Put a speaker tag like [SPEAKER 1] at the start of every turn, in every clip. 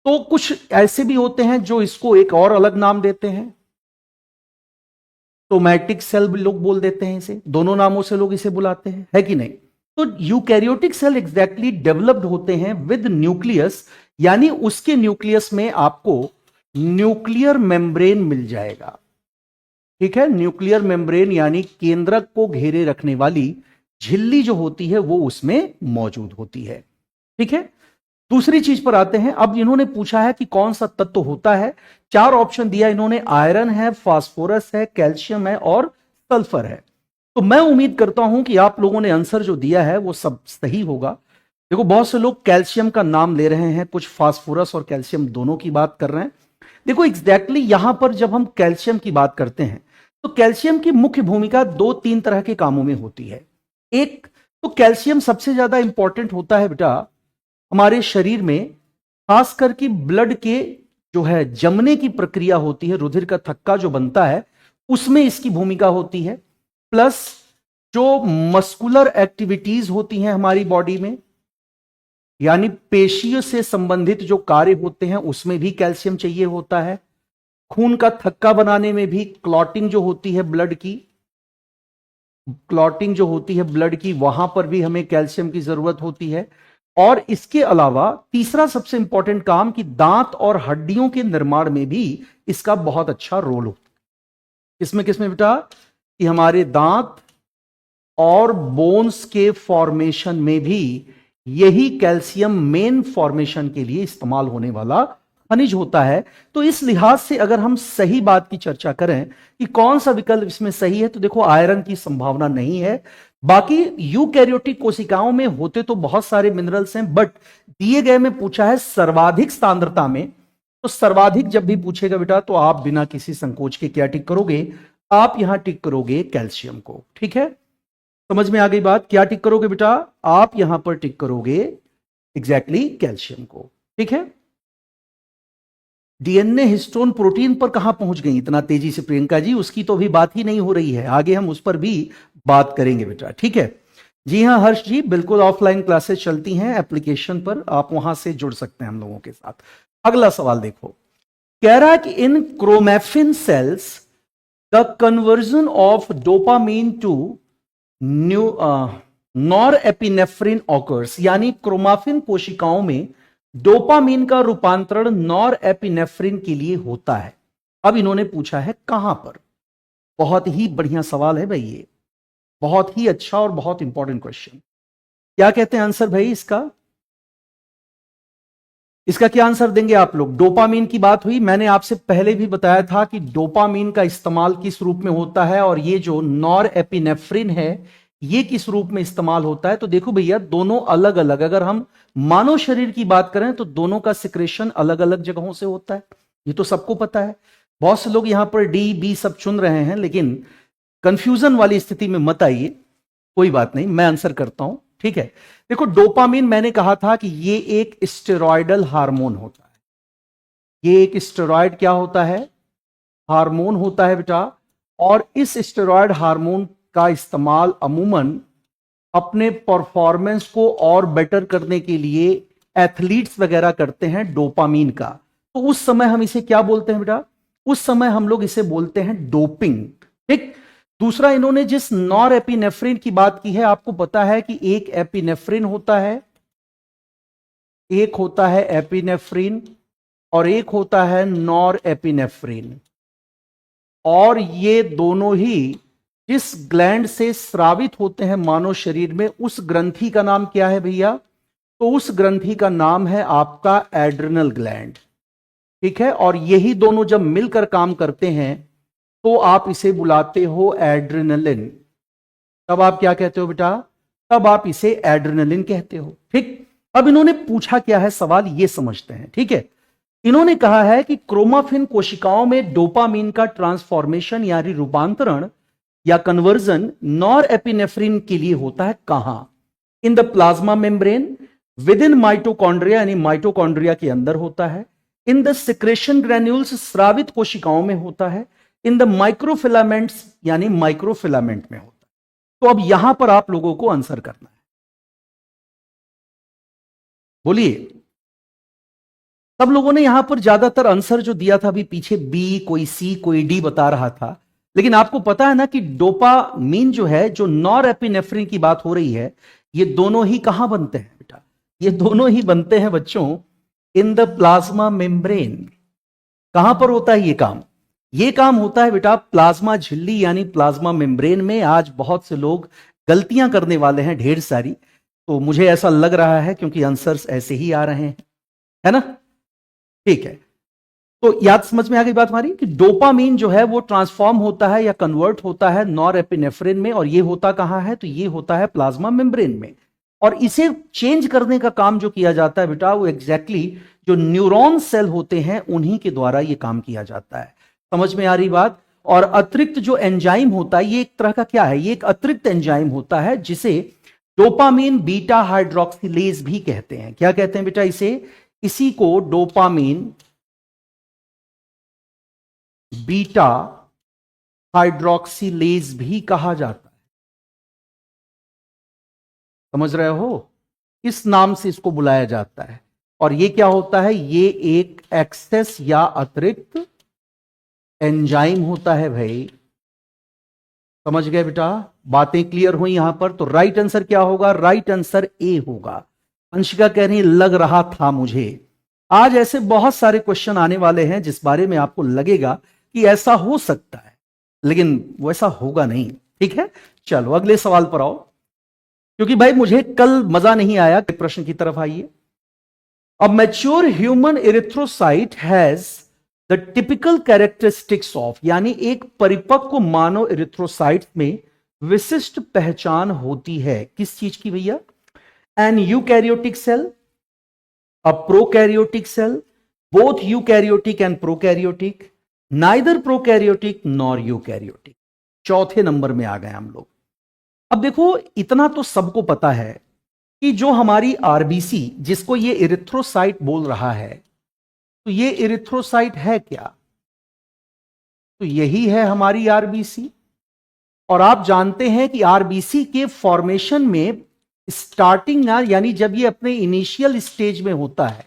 [SPEAKER 1] तो कुछ ऐसे भी होते हैं जो इसको एक और अलग नाम देते हैं, सोमैटिक सेल लोग बोल देते हैं इसे, दोनों नामों से लोग इसे बुलाते हैं, है कि नहीं। तो यूकैरियोटिक सेल एग्जैक्टली डेवलप्ड होते हैं विद न्यूक्लियस, यानी उसके न्यूक्लियस में आपको न्यूक्लियर मेम्ब्रेन मिल जाएगा। ठीक है, न्यूक्लियर मेम्ब्रेन यानी केंद्रक को घेरे रखने वाली झिल्ली जो होती है वो उसमें मौजूद होती है। ठीक है, दूसरी चीज पर आते हैं। अब इन्होंने पूछा है कि कौन सा तत्व होता है, 4 ऑप्शन दिया इन्होंने, आयरन है, फास्फोरस है, कैल्शियम है और सल्फर है। तो मैं उम्मीद करता हूं कि आप लोगों ने आंसर जो दिया है वो सब सही होगा। देखो बहुत से लोग कैल्शियम का नाम ले रहे हैं, कुछ फास्फोरस और कैल्शियम दोनों की बात कर रहे हैं। देखो एग्जैक्टली यहां पर जब हम कैल्शियम की बात करते हैं तो कैल्शियम की मुख्य भूमिका 2-3 तरह के कामों में होती है। एक तो कैल्शियम सबसे ज्यादा इंपॉर्टेंट होता है बेटा हमारे शरीर में, खासकर कि ब्लड के जो है जमने की प्रक्रिया होती है, रुधिर का थक्का जो बनता है उसमें इसकी भूमिका होती है। प्लस जो मस्कुलर एक्टिविटीज होती हैं हमारी बॉडी में, यानी पेशियों से संबंधित जो कार्य होते हैं उसमें भी कैल्शियम चाहिए होता है। खून का थक्का बनाने में भी क्लॉटिंग जो होती है ब्लड की, क्लॉटिंग जो होती है ब्लड की, वहां पर भी हमें कैल्शियम की जरूरत होती है। और इसके अलावा तीसरा सबसे इंपॉर्टेंट काम कि दांत और हड्डियों के निर्माण में भी इसका बहुत अच्छा रोल होता है। किसमें बेटा, कि हमारे दांत और बोन्स के फॉर्मेशन में भी यही कैल्शियम मेन फॉर्मेशन के लिए इस्तेमाल होने वाला खनिज होता है। तो इस लिहाज से अगर हम सही बात की चर्चा करें कि कौन सा विकल्प इसमें सही है, तो देखो आयरन की संभावना नहीं है। बाकी यूकैरियोटिक कोशिकाओं में होते तो बहुत सारे मिनरल्स हैं, बट दिए गए में पूछा है सर्वाधिक सांद्रता में, तो सर्वाधिक जब भी पूछेगा बेटा तो आप बिना किसी संकोच के क्या टिक करोगे, आप यहां टिक करोगे कैल्शियम को। ठीक है, समझ में आ गई बात, क्या टिक करोगे बेटा, आप यहां पर टिक करोगे एग्जैक्टली कैल्शियम को। ठीक है, डीएनए हिस्टोन प्रोटीन पर कहां पहुंच गई इतना तेजी से प्रियंका जी, उसकी तो अभी बात ही नहीं हो रही है, आगे हम उस पर भी बात करेंगे बेटा। ठीक है, जी हां हर्ष जी, बिल्कुल ऑफलाइन क्लासेस चलती हैं एप्लीकेशन पर, आप वहां से जुड़ सकते हैं हम लोगों के साथ। अगला सवाल देखो, कह रहा है कि in chromaffin cells the conversion of dopamine to norepinephrine occurs, यानी क्रोमाफिन कोशिकाओं में डोपामीन का रूपांतरण नॉर एपिनेफ्रिन के लिए होता है। अब इन्होंने पूछा है कहां पर। बहुत ही बढ़िया सवाल है भाई ये, बहुत ही अच्छा और बहुत इंपॉर्टेंट क्वेश्चन। क्या कहते हैं आंसर भाई इसका, इसका क्या आंसर देंगे आप लोग। डोपामीन की बात हुई, मैंने आपसे पहले भी बताया था कि डोपामीन का इस्तेमाल किस रूप में होता है, और ये जो नॉर एपिनेफ्रिन है ये किस रूप में इस्तेमाल होता है। तो देखो भैया दोनों अलग अलग, अगर हम मानव शरीर की बात करें तो दोनों का सिक्रेशन अलग अलग जगहों से होता है, ये तो सबको पता है। बहुत से लोग यहां पर डी बी सब चुन रहे हैं, लेकिन कंफ्यूजन वाली स्थिति में मत आइए, कोई बात नहीं, मैं आंसर करता हूं। ठीक है, देखो डोपामीन मैंने कहा था कि ये एक स्टेरॉयडल हार्मोन होता है, ये एक स्टेरॉयड क्या होता है, हार्मोन होता है बेटा। और इस स्टेरॉयड हार्मोन का इस्तेमाल अमूमन अपने परफॉर्मेंस को और बेटर करने के लिए एथलीट्स वगैरह करते हैं डोपामीन का। तो उस समय हम इसे क्या बोलते हैं बेटा, उस समय हम लोग इसे बोलते हैं डोपिंग। ठीक, दूसरा इन्होंने जिस नॉर एपिनेफ्रिन की बात की है, आपको पता है कि एक एपिनेफ्रिन होता है, एक होता है एपिनेफ्रिन और एक होता है नॉर एपिनेफ्रिन, और ये दोनों ही जिस ग्लैंड से स्रावित होते हैं मानव शरीर में, उस ग्रंथि का नाम क्या है भैया, तो उस ग्रंथि का नाम है आपका एड्रिनल ग्लैंड। ठीक है, और यही दोनों जब मिलकर काम करते हैं तो आप इसे बुलाते हो एड्रेनलिन। तब आप क्या कहते हो बेटा, तब आप इसे एड्रेनलिन कहते हो। ठीक, अब इन्होंने पूछा क्या है सवाल, ये समझते हैं। ठीक है, इन्होंने कहा है कि क्रोमाफिन कोशिकाओं में डोपामीन का ट्रांसफॉर्मेशन यानी रूपांतरण या कन्वर्जन नॉर एपिनेफ्रिन के लिए होता है कहां, in the plasma membrane, with in mitochondria यानी माइटोकॉन्ड्रिया के अंदर होता है, इन द सिक्रेशन ग्रैन्यूल्स स्रावित कोशिकाओं में होता है, इन द माइक्रोफिलामेंट्स यानी माइक्रोफिलामेंट में होता है। तो अब यहां पर आप लोगों को आंसर करना है, बोलिए सब लोगों ने यहां पर ज्यादातर आंसर जो दिया था अभी पीछे बी, कोई सी, कोई डी बता रहा था, लेकिन आपको पता है ना कि डोपामीन जो है, जो नॉरएपिनेफ्रिन की बात हो रही है, ये दोनों ही कहां बनते हैं बेटा? ये दोनों ही बनते हैं बच्चों इन द प्लाज्मा मेम्ब्रेन। कहां पर होता है ये काम? ये काम होता है बेटा प्लाज्मा झिल्ली यानी प्लाज्मा मेम्ब्रेन में। आज बहुत से लोग गलतियां करने वाले हैं ढेर सारी, तो मुझे ऐसा लग रहा है क्योंकि आंसर्स ऐसे ही आ रहे हैं, है ना? ठीक है, तो याद समझ में आ गई बात हमारी कि डोपामीन जो है वो ट्रांसफॉर्म होता है या कन्वर्ट होता है नॉरएपिनेफ्रिन में, और ये होता कहां है? तो ये होता है प्लाज्मा मेम्ब्रेन में। और इसे चेंज करने का काम जो किया जाता है बेटा, वो एग्जैक्टली जो न्यूरॉन सेल होते हैं उन्हीं के द्वारा ये काम किया जाता है। समझ में आ रही बात? और अतिरिक्त जो एंजाइम होता है, ये एक तरह का क्या है? ये एक अतिरिक्त एंजाइम होता है जिसे डोपामीन बीटा हाइड्रोक्सिलेज भी कहते हैं। क्या कहते हैं बेटा इसे? इसी को डोपामीन बीटा हाइड्रोक्सिलेज भी कहा जाता है। समझ रहे हो? इस नाम से इसको बुलाया जाता है। और ये क्या होता है? ये एक एक्सेस या अतिरिक्त एंजाइम होता है भाई। समझ गए बेटा? बातें क्लियर हुई यहां पर? तो राइट आंसर क्या होगा? राइट आंसर ए होगा। अंशिका कह रही लग रहा था मुझे। आज ऐसे बहुत सारे क्वेश्चन आने वाले हैं जिस बारे में आपको लगेगा कि ऐसा हो सकता है, लेकिन वैसा होगा नहीं। ठीक है, चलो अगले सवाल पर आओ, क्योंकि भाई मुझे कल मजा नहीं आया। प्रश्न की तरफ आइए। A mature human erythrocyte has the typical characteristics of, यानी एक परिपक्व मानव इरिथ्रोसाइट में विशिष्ट पहचान होती है किस चीज की भैया? An eukaryotic cell, a prokaryotic cell, both eukaryotic and prokaryotic, neither prokaryotic nor eukaryotic. चौथे नंबर में आ गए हम लोग। अब देखो, इतना तो सबको पता है कि जो हमारी आरबीसी, जिसको ये इरिथ्रोसाइट बोल रहा है, तो ये इरिथ्रोसाइट है क्या? तो यही है हमारी आरबीसी। और आप जानते हैं कि आरबीसी के फॉर्मेशन में स्टार्टिंग यानी जब ये अपने इनिशियल स्टेज में होता है,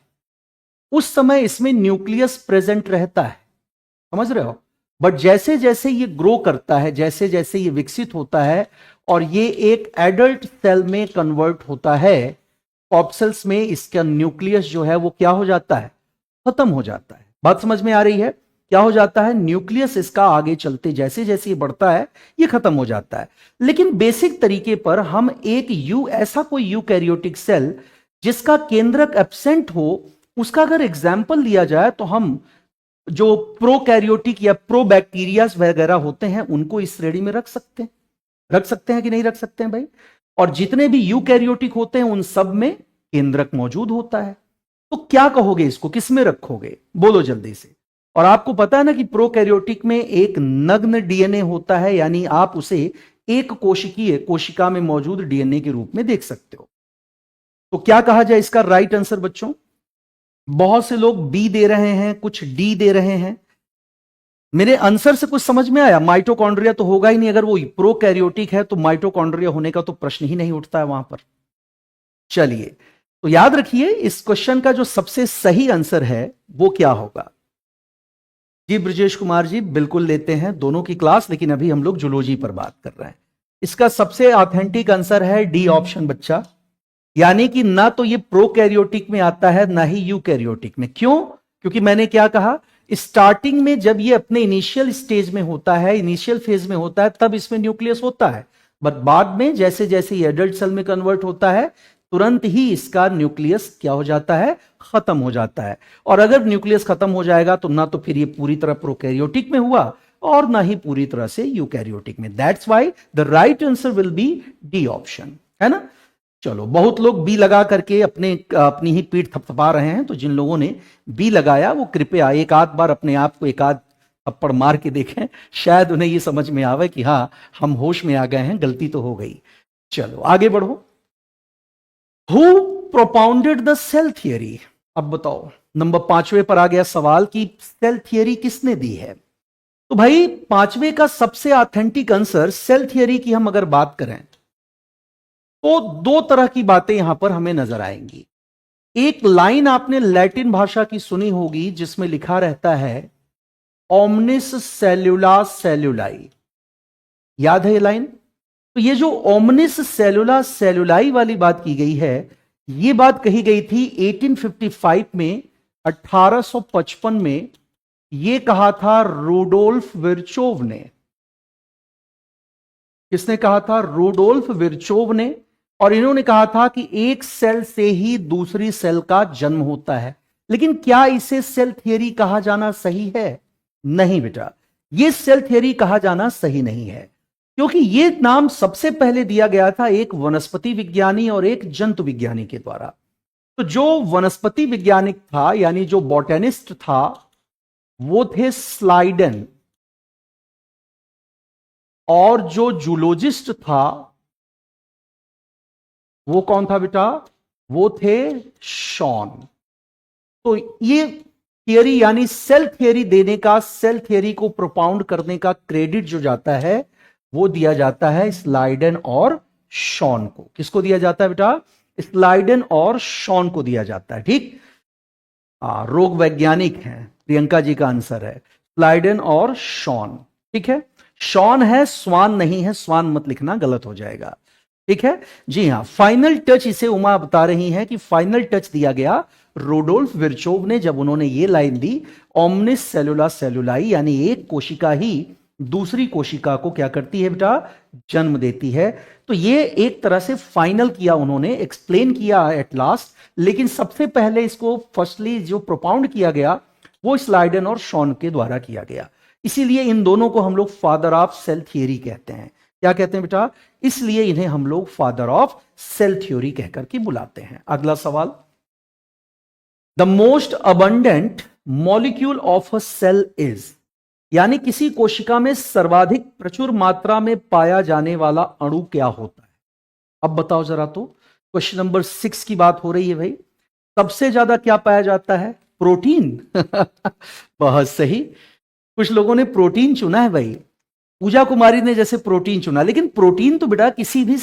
[SPEAKER 1] उस समय इसमें न्यूक्लियस प्रेजेंट रहता है। समझ रहे हो? बट जैसे जैसे ये ग्रो करता है, जैसे जैसे ये विकसित होता है और ये एक एडल्ट सेल में कन्वर्ट होता है, कॉप्सेल्स में इसका न्यूक्लियस जो है वो क्या हो जाता है? खत्म हो जाता है। बात समझ में आ रही है? क्या हो जाता है? न्यूक्लियस इसका आगे चलते जैसे जैसे ये बढ़ता है ये खत्म हो जाता है। लेकिन बेसिक तरीके पर हम एक ऐसा कोई यूकैरियोटिक सेल जिसका केंद्रक एब्सेंट हो, उसका अगर एग्जाम्पल लिया जाए तो हम जो प्रोकैरियोटिक या प्रोबैक्टीरियाज वगैरह होते हैं उनको इस श्रेणी में रख सकते हैं। रख सकते हैं कि नहीं रख सकते हैं भाई? और जितने भी यूकैरियोटिक होते हैं उन सब में केंद्रक मौजूद होता है। तो क्या कहोगे, इसको किस में रखोगे? बोलो जल्दी से। और आपको पता है ना कि प्रोकैरियोटिक में एक नग्न डीएनए होता है, यानी आप उसे एक कोशिकीय कोशिका में मौजूद डीएनए के रूप में देख सकते हो। तो क्या कहा जाए इसका राइट आंसर बच्चों? बहुत से लोग बी दे रहे हैं, कुछ डी दे रहे हैं। मेरे आंसर से कुछ समझ में आया? माइटोकॉन्ड्रिया तो होगा ही नहीं, अगर वो प्रोकैरियोटिक है तो माइटोकॉन्ड्रिया होने का तो प्रश्न ही नहीं उठता है वहां पर। चलिए, तो याद रखिए इस क्वेश्चन का जो सबसे सही आंसर है वो क्या होगा? जी ब्रजेश कुमार जी, बिल्कुल लेते हैं दोनों की क्लास, लेकिन अभी हम लोग जूलॉजी पर बात कर रहे हैं। इसका सबसे ऑथेंटिक आंसर है डी ऑप्शन बच्चा, यानी कि ना तो ये प्रोकैरियोटिक में आता है ना ही यूकैरियोटिक में। क्यों? क्योंकि मैंने क्या कहा, स्टार्टिंग में जब ये अपने इनिशियल स्टेज में होता है, इनिशियल फेज में होता है, तब इसमें न्यूक्लियस होता है। बट बाद में जैसे जैसे ये एडल्ट सेल में कन्वर्ट होता है, तुरंत ही इसका न्यूक्लियस क्या हो जाता है? खत्म हो जाता है। और अगर न्यूक्लियस खत्म हो जाएगा तो ना तो फिर ये पूरी तरह प्रोकैरियोटिक में हुआ और ना ही पूरी तरह से यूकैरियोटिक में। That's why the right answer will be D option, है ना? चलो, बहुत लोग बी लगा करके अपनी ही पीठ थपथपा रहे हैं, तो जिन लोगों ने बी लगाया वो कृपया एक आध बार अपने आप को एक आध थप्पड़ मार के देखें, शायद उन्हें ये समझ में आवे कि हाँ, हम होश में आ गए हैं, गलती तो हो गई। चलो आगे बढ़ो। Who propounded the cell theory? अब बताओ, नंबर 5वें पर आ गया सवाल कि सेल थियरी किसने दी है? तो भाई 5वें का सबसे ऑथेंटिक आंसर, सेल थियरी की हम अगर बात करें तो दो तरह की बातें यहां पर हमें नजर आएंगी। एक लाइन आपने लैटिन भाषा की सुनी होगी जिसमें लिखा रहता है ओमनिस सेल्यूला सेल्यूलाई। याद है ये लाइन? तो ये जो ओमनिस सेल्यूला सेल्यूलाई वाली बात की गई है, ये बात कही गई थी 1855 में, 1855 में ये कहा था रूडोल्फ विर्चोव ने। किसने कहा था? रूडोल्फ विर्चोव ने। और इन्होंने कहा था कि एक सेल से ही दूसरी सेल का जन्म होता है। लेकिन क्या इसे सेल थियरी कहा जाना सही है? नहीं बेटा, यह सेल थियरी कहा जाना सही नहीं है, क्योंकि यह नाम सबसे पहले दिया गया था एक वनस्पति विज्ञानी और एक जंतु विज्ञानी के द्वारा। तो जो वनस्पति वैज्ञानिक था, यानी जो बॉटेनिस्ट था, वो थे स्लाइडन, और जो जूलॉजिस्ट था वो कौन था बेटा? वो थे शॉन। तो ये थियरी यानी सेल थियरी देने का, सेल थियरी को प्रोपाउंड करने का क्रेडिट जो जाता है वो दिया जाता है स्लाइडन और शॉन को। किसको दिया जाता है बेटा? स्लाइडन और शॉन को दिया जाता है। ठीक, रोग वैज्ञानिक हैं। प्रियंका जी का आंसर है स्लाइडन और शॉन। ठीक है, शॉन है, स्वान नहीं है। स्वान मत लिखना, गलत हो जाएगा। ठीक है जी हाँ। फाइनल टच, इसे उमा बता रही हैं कि फाइनल टच दिया गया रूडोल्फ विर्चोव ने, जब उन्होंने ये लाइन दी, ओमनिस सेलुला सेलुलाई, यानी एक कोशिका ही दूसरी कोशिका को क्या करती है बेटा? जन्म देती है। तो ये एक तरह से फाइनल किया उन्होंने, एक्सप्लेन किया एट लास्ट। लेकिन सबसे पहले इसको फर्स्टली जो प्रोपाउंड किया गया वो स्लाइडन और शॉन के द्वारा किया गया। इसीलिए इन दोनों को हम लोग फादर ऑफ सेल थियरी कहते हैं। क्या कहते हैं बेटा? इसलिए इन्हें हम लोग फादर ऑफ सेल थ्योरी कहकर के बुलाते हैं। अगला सवाल, the most abundant molecule of a cell is, यानी किसी कोशिका में सर्वाधिक प्रचुर मात्रा में पाया जाने वाला अणु क्या होता है? अब बताओ जरा। तो क्वेश्चन नंबर 6 की बात हो रही है भाई। सबसे ज्यादा क्या पाया जाता है? प्रोटीन। बहुत सही, कुछ लोगों ने प्रोटीन चुना है भाई। पूजा कुमारी ने जैसे प्रोटीन चुना, लेकिन प्रोटीन तो बेटा किसी भी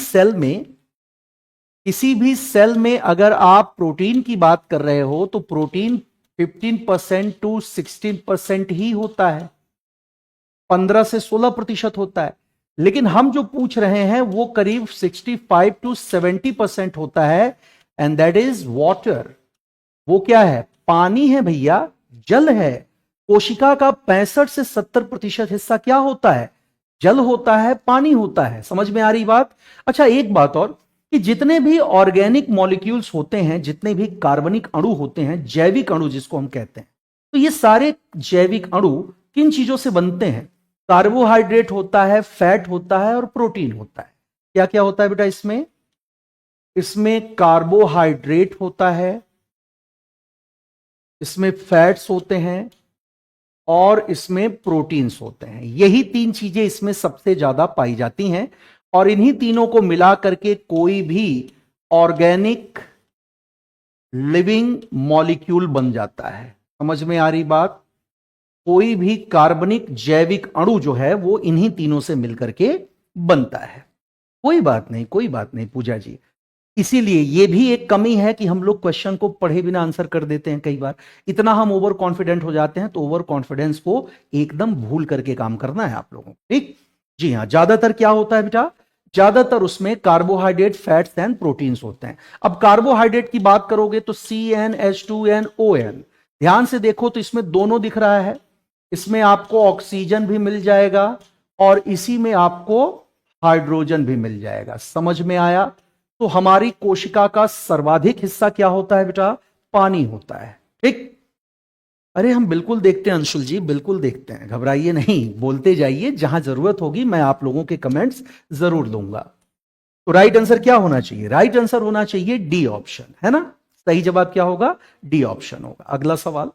[SPEAKER 1] सेल में अगर आप प्रोटीन की बात कर रहे हो तो प्रोटीन 15% टू 16% ही होता है, 15 से 16% होता है। लेकिन हम जो पूछ रहे हैं वो करीब 65 टू 70% होता है, एंड दैट इज वाटर। वो क्या है? पानी है भैया, जल है। कोशिका का 65 से 70% हिस्सा क्या होता है? जल होता है, पानी होता है। समझ में आ रही बात? अच्छा, एक बात और, कि जितने भी ऑर्गेनिक मॉलिक्यूल्स होते हैं, जितने भी कार्बनिक अणु होते हैं, जैविक अणु जिसको हम कहते हैं, तो ये सारे जैविक अणु किन चीजों से बनते हैं? कार्बोहाइड्रेट होता है, फैट होता है और प्रोटीन होता है। क्या क्या होता है बेटा इसमें? इसमें कार्बोहाइड्रेट होता है, इसमें फैट्स होते हैं और इसमें प्रोटीन्स होते हैं। यही 3 चीजें इसमें सबसे ज्यादा पाई जाती हैं, और इन्हीं तीनों को मिला करके कोई भी ऑर्गेनिक लिविंग मॉलिक्यूल बन जाता है। समझ में आ रही बात? कोई भी कार्बनिक जैविक अणु जो है वो इन्हीं तीनों से मिलकर के बनता है। कोई बात नहीं, कोई बात नहीं पूजा जी। इसीलिए ये भी एक कमी है कि हम लोग क्वेश्चन को पढ़े बिना आंसर कर देते हैं कई बार। इतना हम ओवर कॉन्फिडेंट हो जाते हैं, तो ओवर कॉन्फिडेंस को एकदम भूल करके काम करना है आप लोगों को। ठीक जी हाँ। ज्यादातर क्या होता है बेटा? ज्यादातर उसमें कार्बोहाइड्रेट, फैट्स एंड प्रोटीन्स होते हैं। अब कार्बोहाइड्रेट की बात करोगे तो CnH2nOn, ध्यान से देखो तो इसमें दोनों दिख रहा है। इसमें आपको ऑक्सीजन भी मिल जाएगा और इसी में आपको हाइड्रोजन भी मिल जाएगा। समझ में आया? तो हमारी कोशिका का सर्वाधिक हिस्सा क्या होता है बेटा? पानी होता है। ठीक, अरे हम बिल्कुल देखते हैं अंशुल जी, बिल्कुल देखते हैं, घबराइए नहीं, बोलते जाइए। जहां जरूरत होगी मैं आप लोगों के कमेंट्स जरूर लूंगा। तो राइट आंसर क्या होना चाहिए? राइट आंसर होना चाहिए डी ऑप्शन, है ना? सही जवाब क्या होगा? डी ऑप्शन होगा। अगला सवाल,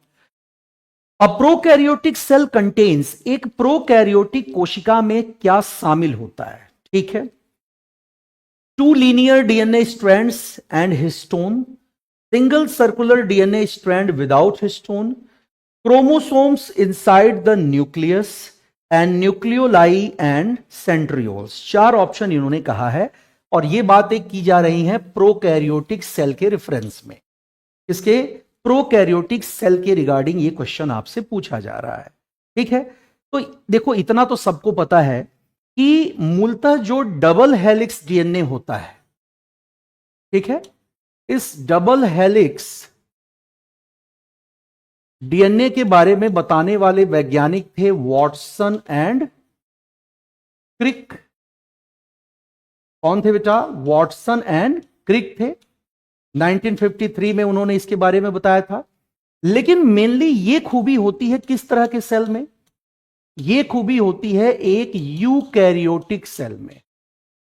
[SPEAKER 1] अ प्रोकैरियोटिक सेल कंटेन्स, एक प्रोकैरियोटिक कोशिका में क्या शामिल होता है? ठीक है, 2 linear DNA strands and histone, single circular DNA strand without histone, chromosomes inside the nucleus and nucleoli and centrioles। 4 option इन्होंने कहा है, और ये बातें की जा रही हैं प्रोकैरियोटिक सेल के रेफरेंस में। इसके प्रोकैरियोटिक सेल के रिगार्डिंग ये क्वेश्चन आपसे पूछा जा रहा है। ठीक है, तो देखो इतना तो सबको पता है कि मूलतः जो डबल हेलिक्स डीएनए होता है, ठीक है, इस डबल हेलिक्स डीएनए के बारे में बताने वाले वैज्ञानिक थे वॉटसन एंड क्रिक। कौन थे बेटा? वॉटसन एंड क्रिक थे। 1953 में उन्होंने इसके बारे में बताया था। लेकिन मेनली ये खूबी होती है किस तरह के सेल में? ये खूबी होती है एक यूकैरियोटिक सेल में।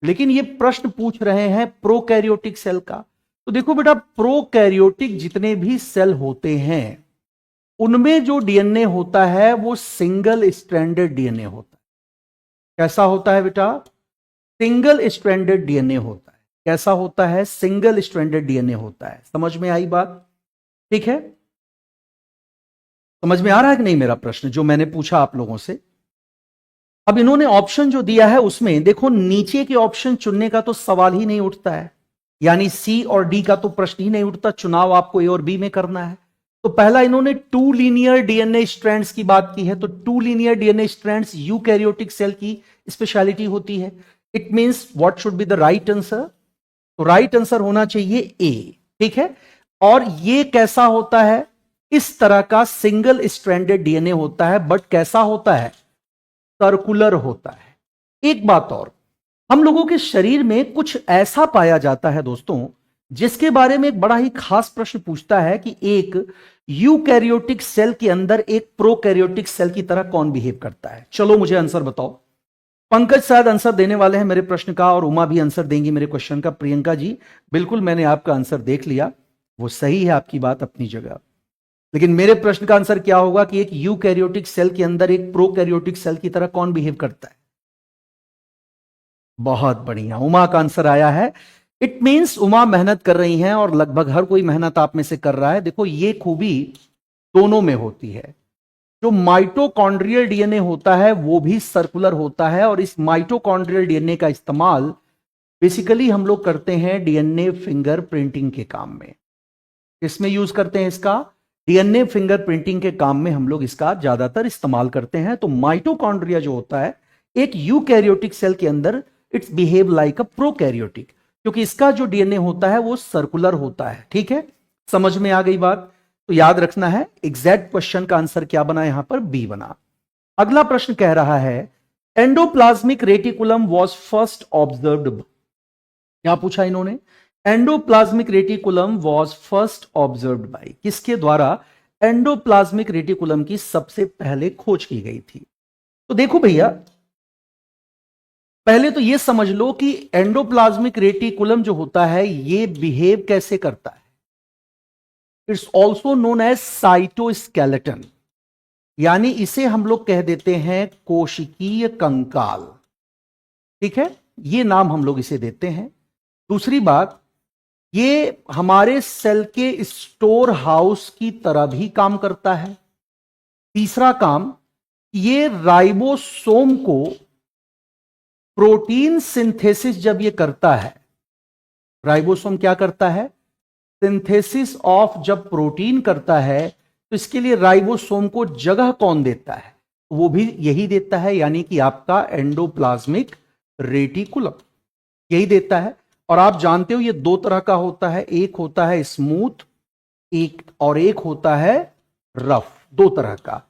[SPEAKER 1] लेकिन ये प्रश्न पूछ रहे हैं प्रोकैरियोटिक सेल का। तो देखो बेटा, प्रोकैरियोटिक जितने भी सेल होते हैं उनमें जो डीएनए होता है वो सिंगल स्ट्रैंडेड डीएनए होता है। कैसा होता है बेटा? सिंगल स्ट्रैंडेड डीएनए होता है। कैसा होता है? सिंगल स्ट्रैंडेड डीएनए होता है। समझ में आई बात? ठीक है, समझ में आ रहा है कि नहीं मेरा प्रश्न जो मैंने पूछा आप लोगों से? अब इन्होंने ऑप्शन जो दिया है उसमें देखो, नीचे के ऑप्शन चुनने का तो सवाल ही नहीं उठता है, यानी सी और डी का तो प्रश्न ही नहीं उठता। चुनाव आपको ए और बी में करना है। तो पहला इन्होंने टू लीनियर डीएनए स्ट्रैंड्स की बात की है। तो two linear DNA strands eukaryotic cell की स्पेशलिटी होती है। It means what should be the right answer? तो राइट आंसर होना चाहिए ए। ठीक है, और ये कैसा होता है? इस तरह का सिंगल स्ट्रैंडेड डीएनए होता है, बट कैसा होता है? सर्कुलर होता है। एक बात और, हम लोगों के शरीर में कुछ ऐसा पाया जाता है दोस्तों जिसके बारे में एक बड़ा ही खास प्रश्न पूछता है कि एक यूकैरियोटिक सेल के अंदर एक प्रोकैरियोटिक सेल की तरह कौन बिहेव करता है। चलो मुझे आंसर बताओ। पंकज शायद आंसर देने वाले हैं मेरे प्रश्न का, और उमा भी आंसर देंगी मेरे क्वेश्चन का। प्रियंका जी बिल्कुल, मैंने आपका आंसर देख लिया, वो सही है, आपकी बात अपनी जगह। लेकिन मेरे प्रश्न का आंसर क्या होगा कि एक यूकैरियोटिक सेल के अंदर एक प्रोकैरियोटिक सेल की तरह कौन बिहेव करता है? बहुत बढ़िया, उमा का आंसर आया है। इट मींस उमा मेहनत कर रही हैं, और लगभग हर कोई मेहनत आप में से कर रहा है। देखो ये खूबी दोनों में होती है। जो माइटोकॉन्ड्रियल डीएनए होता है वो भी सर्कुलर होता है, और इस माइटोकॉन्ड्रियल डीएनए का इस्तेमाल बेसिकली हम लोग करते हैं डीएनए फिंगर प्रिंटिंग के काम में। इसमें यूज करते हैं इसका, डीएनए फिंगर प्रिंटिंग के काम में हम लोग इसका ज्यादातर इस्तेमाल करते हैं। तो माइटोकॉन्ड्रिया जो होता है एक यूकैरियोटिक सेल के अंदर, it's behave like a prokaryotic, क्योंकि इसका जो डीएनए होता है वो सर्कुलर होता है। ठीक है, समझ में आ गई बात? तो याद रखना है एग्जैक्ट क्वेश्चन का आंसर क्या बना? यहां पर बी बना। अगला प्रश्न कह रहा है endoplasmic reticulum was first observed. क्या पूछा इन्होंने? Endoplasmic reticulum was first observed bye, किसके द्वारा एंडोप्लाज्मिक रेटिकुलम की सबसे पहले खोज की गई थी? तो देखो भैया, पहले तो यह समझ लो कि एंडोप्लाज्मिक रेटिकुलम जो होता है ये बिहेव कैसे करता है। It's also known as cytoskeleton, यानी इसे हम लोग कह देते हैं कोशिकीय कंकाल। ठीक है, ये नाम हम लोग इसे देते हैं। दूसरी बात, ये हमारे सेल के स्टोर हाउस की तरह भी काम करता है। तीसरा काम, ये राइबोसोम को प्रोटीन सिंथेसिस जब ये करता है, राइबोसोम क्या करता है? सिंथेसिस ऑफ जब प्रोटीन करता है, तो इसके लिए राइबोसोम को जगह कौन देता है? वो भी यही देता है, यानी कि आपका एंडोप्लाज्मिक रेटिकुलम यही देता है। और आप जानते हो ये दो तरह का होता है, एक होता है स्मूथ, एक होता है रफ, दो तरह का।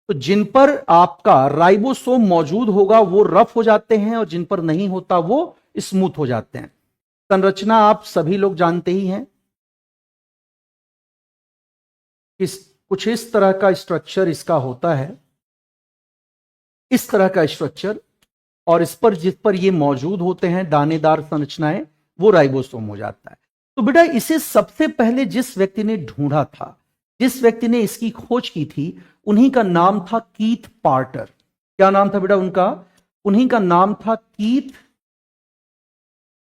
[SPEAKER 1] तो जिन पर आपका राइबोसोम मौजूद होगा वो रफ हो जाते हैं, और जिन पर नहीं होता वो स्मूथ हो जाते हैं। संरचना आप सभी लोग जानते ही हैं, कुछ इस तरह का स्ट्रक्चर इसका होता है, इस तरह का स्ट्रक्चर, और जिस पर ये मौजूद होते हैं दानेदार संरचनाएं, वो राइबोसोम हो जाता है। तो बेटा इसे सबसे पहले जिस व्यक्ति ने ढूंढा था, जिस व्यक्ति ने इसकी खोज की थी, उन्हीं का नाम था कीथ पार्टर। क्या नाम था बेटा उनका? उन्हीं का नाम था कीथ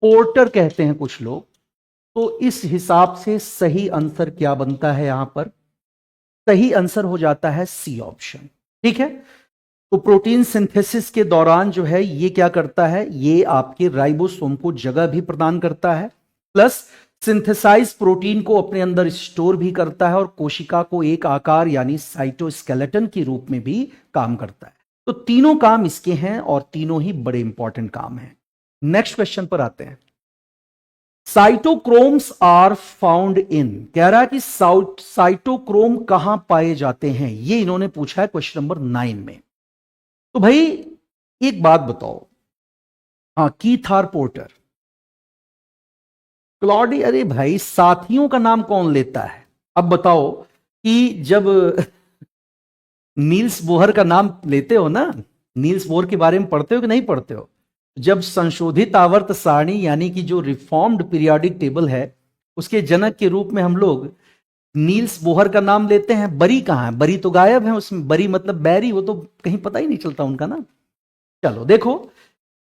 [SPEAKER 1] पोर्टर कहते हैं कुछ लोग। तो इस हिसाब से सही आंसर क्या बनता है? यहां पर सही आंसर हो जाता है सी ऑप्शन। ठीक है, तो प्रोटीन सिंथेसिस के दौरान जो है ये क्या करता है? ये आपके राइबोसोम को जगह भी प्रदान करता है, प्लस सिंथेसाइज प्रोटीन को अपने अंदर स्टोर भी करता है और कोशिका को एक आकार यानी साइटोस्केलेटन के रूप में भी काम करता है। तो तीनों काम इसके हैं और तीनों ही बड़े इंपॉर्टेंट काम हैं। नेक्स्ट क्वेश्चन पर आते हैं। साइटोक्रोम्स आर फाउंड इन, कह रहा है कि साइटोक्रोम कहां पाए जाते हैं, ये इन्होंने पूछा है क्वेश्चन नंबर 9 में। तो भाई एक बात बताओ, हाँ कीथ आर पोर्टर, क्लॉडी, अरे भाई साथियों का नाम कौन लेता है? अब बताओ कि जब नील्स बोहर का नाम लेते हो ना, नील्स बोहर के बारे में पढ़ते हो कि नहीं पढ़ते हो? जब संशोधित आवर्त सारणी यानी कि जो रिफॉर्म्ड पीरियोडिक टेबल है उसके जनक के रूप में हम लोग नील्स बोहर का नाम लेते हैं। बरी कहां है? बरी तो गायब है उसमें, बरी मतलब बैरी, वो तो कहीं पता ही नहीं चलता उनका ना। चलो देखो,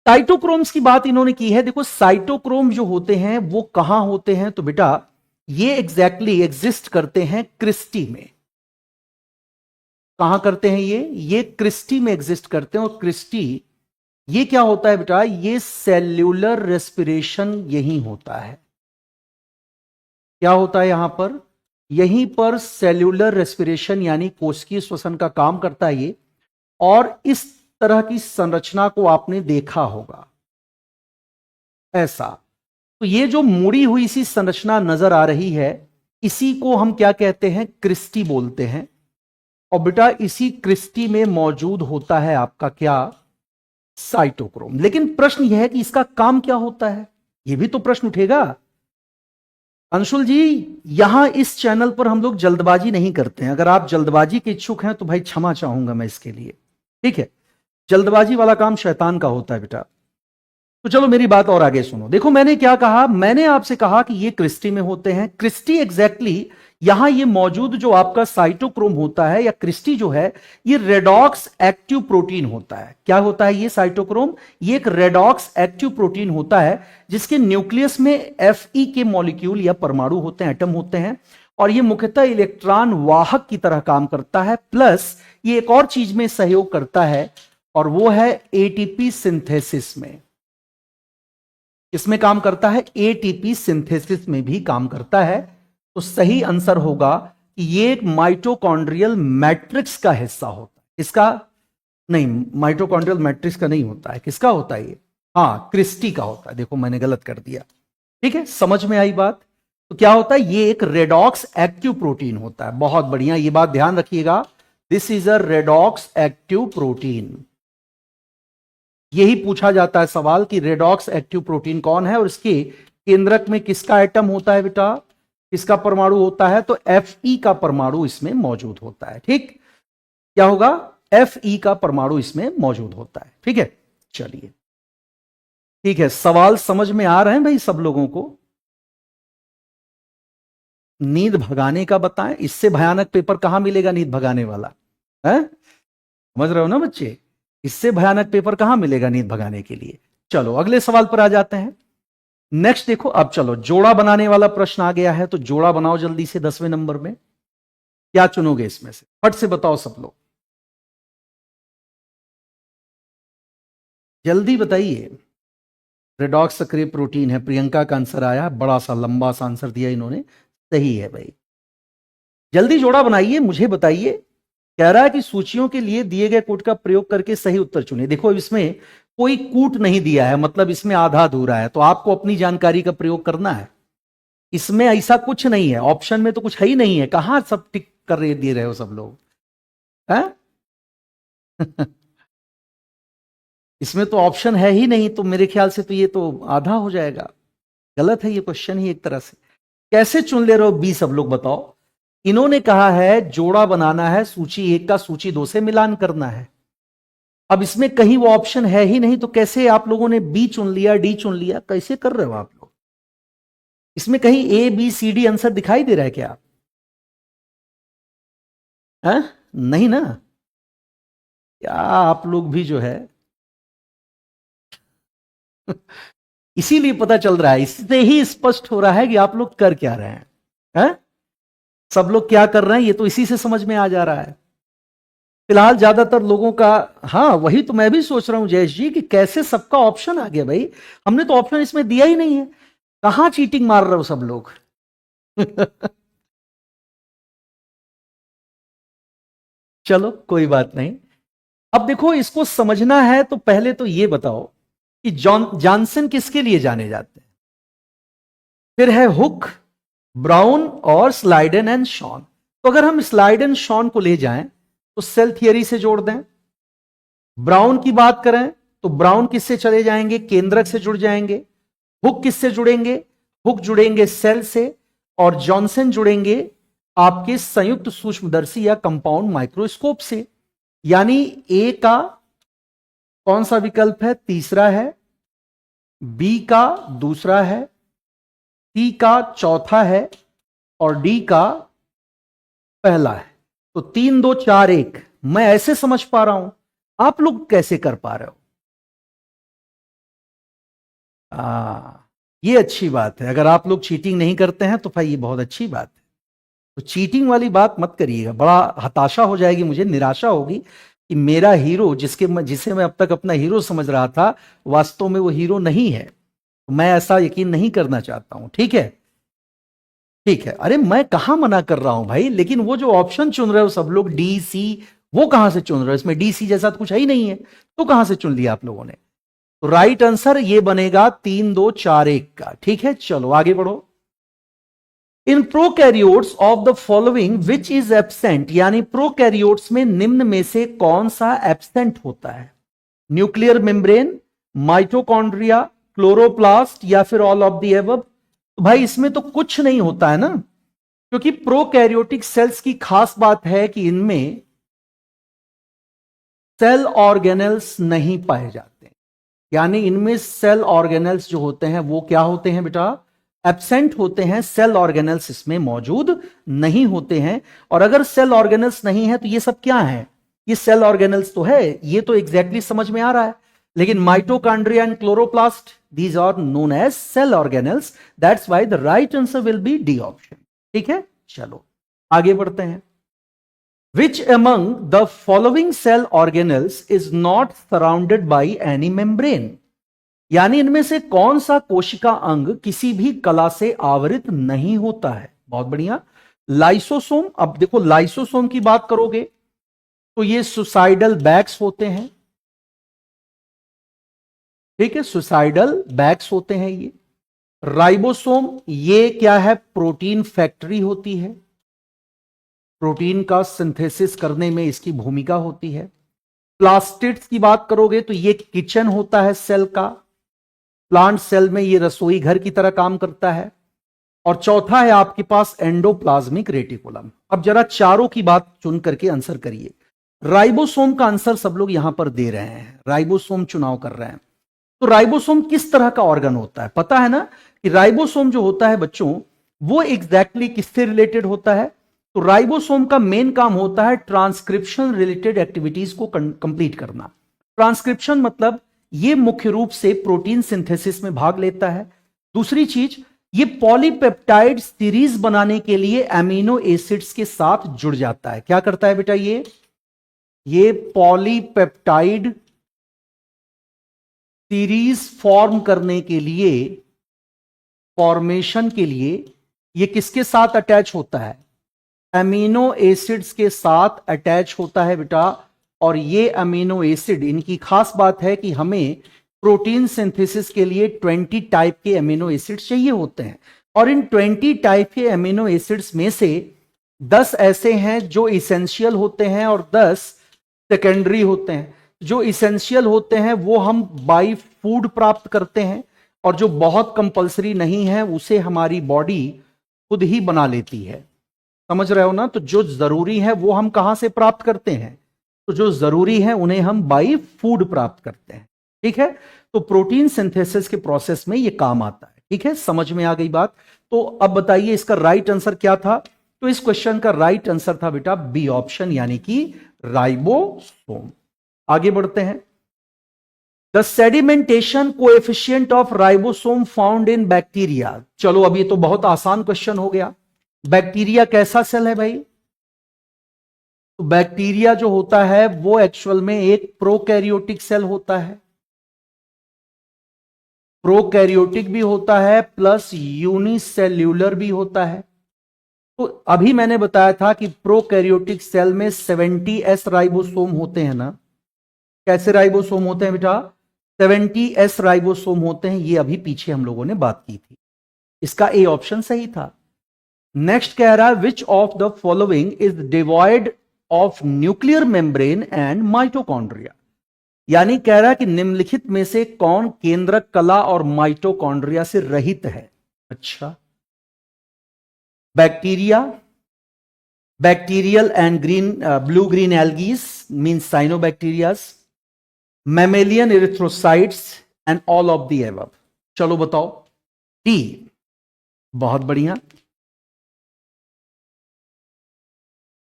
[SPEAKER 1] साइटोक्रोम्स की बात इन्होंने की है। देखो साइटोक्रोम जो होते हैं वो कहां होते हैं, तो बेटा ये एग्जैक्टली एग्जिस्ट करते हैं क्रिस्टी में। कहां करते हैं ये क्रिस्टी में एग्जिस्ट करते हैं। और क्रिस्टी ये क्या होता है बेटा? ये सेल्यूलर रेस्पिरेशन यही होता है। क्या होता है यहां पर? यहीं पर सेल्यूलर रेस्पिरेशन यानी कोशिकीय श्वसन का काम करता है ये। और इस तरह की संरचना को आपने देखा होगा ऐसा। तो ये जो मुड़ी हुई सी संरचना नजर आ रही है, इसी को हम क्या कहते हैं? क्रिस्टी बोलते हैं। और बेटा इसी क्रिस्टी में मौजूद होता है आपका क्या? साइटोक्रोम। लेकिन प्रश्न यह है कि इसका काम क्या होता है, यह भी तो प्रश्न उठेगा। अंशुल जी, यहां इस चैनल पर हम लोग जल्दबाजी नहीं करते हैं। अगर आप जल्दबाजी के इच्छुक हैं तो भाई क्षमा चाहूंगा मैं इसके लिए, ठीक है? जल्दबाजी वाला काम शैतान का होता है बेटा। तो चलो मेरी बात और आगे सुनो। देखो मैंने क्या कहा, मैंने आपसे कहा कि ये क्रिस्टी में होते हैं। क्रिस्टी एग्जैक्टली यहां ये मौजूद जो आपका साइटोक्रोम होता है या क्रिस्टी जो है, ये रेडॉक्स एक्टिव प्रोटीन होता है। क्या होता है ये साइटोक्रोम? ये एक रेडॉक्स एक्टिव प्रोटीन होता है जिसके न्यूक्लियस में Fe के मॉलिक्यूल या परमाणु होते हैं, एटम होते हैं। और ये मुख्यतः इलेक्ट्रॉन वाहक की तरह काम करता है। प्लस ये एक और चीज में सहयोग करता है और वो है एटीपी सिंथेसिस में। इसमें काम करता है, एटीपी सिंथेसिस में भी काम करता है। तो सही आंसर होगा कि ये एक माइटोकॉन्ड्रियल मैट्रिक्स का हिस्सा होता है। इसका नहीं, माइटोकॉन्ड्रियल मैट्रिक्स का नहीं होता है। किसका होता है ये? हाँ, क्रिस्टी का होता है। देखो मैंने गलत कर दिया, ठीक है? समझ में आई बात? तो क्या होता है, ये एक रेडॉक्स एक्टिव प्रोटीन होता है। बहुत बढ़िया, ये बात ध्यान रखिएगा, this is a redox active protein. यही पूछा जाता है सवाल कि रेडॉक्स एक्टिव प्रोटीन कौन है और इसके केंद्रक में किसका एटम होता है बेटा, किसका परमाणु होता है? तो Fe का परमाणु इसमें मौजूद होता है। ठीक, क्या होगा? Fe का परमाणु इसमें मौजूद होता है। ठीक है, चलिए ठीक है, सवाल समझ में आ रहे हैं भाई सब लोगों को? नींद भगाने का बताएं, इससे भयानक पेपर कहां मिलेगा नींद भगाने वाला है? समझ रहे हो ना बच्चे? इससे भयानक पेपर कहां मिलेगा नींद भगाने के लिए। चलो अगले सवाल पर आ जाते हैं। नेक्स्ट देखो, अब चलो जोड़ा बनाने वाला प्रश्न आ गया है, तो जोड़ा बनाओ जल्दी से 10वें नंबर में। क्या चुनोगे इसमें से? फट से बताओ सब लोग, जल्दी बताइए। रेडॉक्स सक्रिय प्रोटीन है, प्रियंका का आंसर आया, बड़ा सा लंबा सा आंसर दिया इन्होंने, सही है भाई। जल्दी जोड़ा बनाइए, मुझे बताइए। कह रहा है कि सूचियों के लिए दिए गए कूट का प्रयोग करके सही उत्तर चुने। देखो इसमें कोई कूट नहीं दिया है, मतलब इसमें आधा अधूरा है, तो आपको अपनी जानकारी का प्रयोग करना है। इसमें ऐसा कुछ नहीं है, ऑप्शन में तो कुछ है ही नहीं है। कहां सब टिक कर रहे दे रहे हो सब लोग हैं? इसमें तो ऑप्शन है ही नहीं, तो मेरे ख्याल से तो ये तो आधा हो जाएगा। गलत है ये क्वेश्चन ही एक तरह से। कैसे चुन ले रहे हो बी सब लोग बताओ? इन्होंने कहा है जोड़ा बनाना है, सूची 1 का सूची 2 से मिलान करना है। अब इसमें कहीं वो ऑप्शन है ही नहीं, तो कैसे आप लोगों ने बी चुन लिया, डी चुन लिया? कैसे कर रहे हो आप लोग? इसमें कहीं A B C D answer दिखाई दे रहा है क्या? है? नहीं ना? क्या आप लोग भी जो है इसीलिए पता चल रहा है, इससे ही स्पष्ट हो रहा है कि आप लोग कर क्या रहे हैं। है? सब लोग क्या कर रहे हैं ये तो इसी से समझ में आ जा रहा है। फिलहाल ज्यादातर लोगों का, हाँ वही तो मैं भी सोच रहा हूं जयेश जी कि कैसे सबका ऑप्शन आ गया भाई। हमने तो ऑप्शन इसमें दिया ही नहीं है। कहां चीटिंग मार रहे हो सब लोग? चलो कोई बात नहीं। अब देखो, इसको समझना है तो पहले तो यह बताओ कि जॉनसन किसके लिए जाने जाते हैं? फिर है हुक, ब्राउन और स्लाइडन एंड शॉन। तो अगर हम स्लाइडन शॉन को ले जाएं तो सेल थियरी से जोड़ दें। ब्राउन की बात करें तो ब्राउन किससे चले जाएंगे? केंद्रक से जुड़ जाएंगे। हुक किससे जुड़ेंगे? हुक जुड़ेंगे सेल से। और जॉनसन जुड़ेंगे आपके संयुक्त सूक्ष्मदर्शी या कंपाउंड माइक्रोस्कोप से। यानी ए का कौन सा विकल्प है? तीसरा है, बी का दूसरा है, सी का चौथा है और डी का पहला है। तो 3 2 4 1 मैं ऐसे समझ पा रहा हूं, आप लोग कैसे कर पा रहे हो? ये अच्छी बात है। अगर आप लोग चीटिंग नहीं करते हैं तो भाई ये बहुत अच्छी बात है। तो चीटिंग वाली बात मत करिएगा, बड़ा हताशा हो जाएगी, मुझे निराशा होगी कि मेरा हीरो जिसे मैं अब तक अपना हीरो समझ रहा था, वास्तव में वो हीरो नहीं है। तो मैं ऐसा यकीन नहीं करना चाहता हूं। ठीक है, ठीक है। अरे मैं कहां मना कर रहा हूं भाई, लेकिन वो जो ऑप्शन चुन रहे हो सब लोग डी सी, वो कहां से चुन रहे हो? इसमें डी सी जैसा तो कुछ है ही नहीं है, तो कहां से चुन लिया आप लोगों ने? तो राइट आंसर ये बनेगा 3 2 4 1 का। ठीक है, चलो आगे बढ़ो। In prokaryotes of the following which is absent, यानी प्रोकैरियोट्स में निम्न में से कौन सा एब्सेंट होता है? न्यूक्लियर मेम्ब्रेन, माइटोकॉन्ड्रिया, क्लोरोप्लास्ट या फिर ऑल ऑफ द एबव? तो भाई इसमें तो कुछ नहीं होता है ना, क्योंकि प्रोकैरियोटिक सेल्स की खास बात है कि इनमें सेल ऑर्गेनल्स नहीं पाए जाते। यानी इनमें सेल ऑर्गेनल्स जो होते हैं वो क्या होते हैं बेटा? एब्सेंट होते हैं। सेल ऑर्गेनल्स इसमें मौजूद नहीं होते हैं। और अगर सेल ऑर्गेनल्स नहीं है तो ये सब क्या है? ये सेल ऑर्गेनल्स तो है, ये तो एग्जैक्टली समझ में आ रहा है। लेकिन mitochondria and chloroplast, these are known as cell organelles. That's why the right answer will be D option. ठीक है, चलो आगे बढ़ते हैं। Which among the following cell organelles is not surrounded by any membrane? यानी इनमें से कौन सा कोशिका अंग किसी भी कला से आवृत नहीं होता है? बहुत बढ़िया। लाइसोसोम। अब देखो, लाइसोसोम की बात करोगे तो ये सुसाइडल बैग्स होते हैं। ठीक है, सुसाइडल बैग्स होते हैं ये। राइबोसोम, ये क्या है? प्रोटीन फैक्ट्री होती है, प्रोटीन का सिंथेसिस करने में इसकी भूमिका होती है। प्लास्टिड्स की बात करोगे तो ये किचन होता है सेल का। प्लांट सेल में ये रसोई घर की तरह काम करता है। और चौथा है आपके पास एंडोप्लाज्मिक रेटिकुलम। अब जरा चारों की बात चुन करके आंसर करिए। राइबोसोम का आंसर सब लोग यहां पर दे रहे हैं, राइबोसोम चुनाव कर रहे हैं। तो राइबोसोम किस तरह का ऑर्गन होता है? पता है ना कि राइबोसोम जो होता है बच्चों, वो एग्जैक्टली किससे रिलेटेड होता है? तो राइबोसोम का मेन काम होता है ट्रांसक्रिप्शन रिलेटेड एक्टिविटीज को कंप्लीट करना। ट्रांसक्रिप्शन मतलब ये मुख्य रूप से प्रोटीन सिंथेसिस में भाग लेता है। दूसरी चीज, ये पॉलीपेप्टाइड सीरीज बनाने के लिए एमिनो एसिड्स के साथ जुड़ जाता है। क्या करता है बेटा? ये पॉलीपेप्टाइड सीरीज फॉर्म करने के लिए, फॉर्मेशन के लिए ये किसके साथ अटैच होता है? एमिनो एसिड्स के साथ अटैच होता है बेटा। और ये अमीनो एसिड, इनकी खास बात है कि हमें प्रोटीन सिंथेसिस के लिए 20 टाइप के अमीनो एसिड्स चाहिए होते हैं। और इन 20 टाइप के अमीनो एसिड्स में से 10 ऐसे हैं जो इसेंशियल होते हैं और 10 सेकेंडरी होते हैं। जो इसेंशियल होते हैं वो हम बाई फूड प्राप्त करते हैं, और जो बहुत कंपलसरी नहीं है उसे हमारी बॉडी खुद ही बना लेती है। समझ रहे हो ना? तो जो जरूरी है वो हम कहां से प्राप्त करते हैं? तो जो जरूरी है उन्हें हम बाई फूड प्राप्त करते हैं। ठीक है, तो प्रोटीन सिंथेसिस के प्रोसेस में ये काम आता है। ठीक है, समझ में आ गई बात? तो अब बताइए इसका राइट आंसर क्या था? तो इस क्वेश्चन का राइट आंसर था बेटा बी ऑप्शन, यानी कि राइबोसोम। आगे बढ़ते हैं। The sedimentation coefficient of ribosome found in bacteria. चलो अब ये तो बहुत आसान क्वेश्चन हो गया। बैक्टीरिया कैसा सेल है भाई? तो बैक्टीरिया जो होता है वो एक्चुअल में एक प्रोकैरियोटिक सेल होता है। प्रोकैरियोटिक भी होता है प्लस यूनिसेल्यूलर भी होता है। तो अभी मैंने बताया था कि प्रोकैरियोटिक सेल में 70s राइबोसोम होते हैं ना। कैसे राइबोसोम होते हैं बेटा? 70s राइबोसोम होते हैं। ये अभी पीछे हम लोगों ने बात की थी। इसका ए ऑप्शन सही था। नेक्स्ट कह रहा है विच of the following is devoid of nuclear membrane and mitochondria. यानी कह रहा है कि निम्नलिखित में से कौन केंद्रक कला और माइटोकॉन्ड्रिया से रहित है। अच्छा, bacteria, bacterial and green blue green algae means cyanobacterias, mammalian erythrocytes and all of the above. चलो बताओ। डी। बहुत बढ़िया।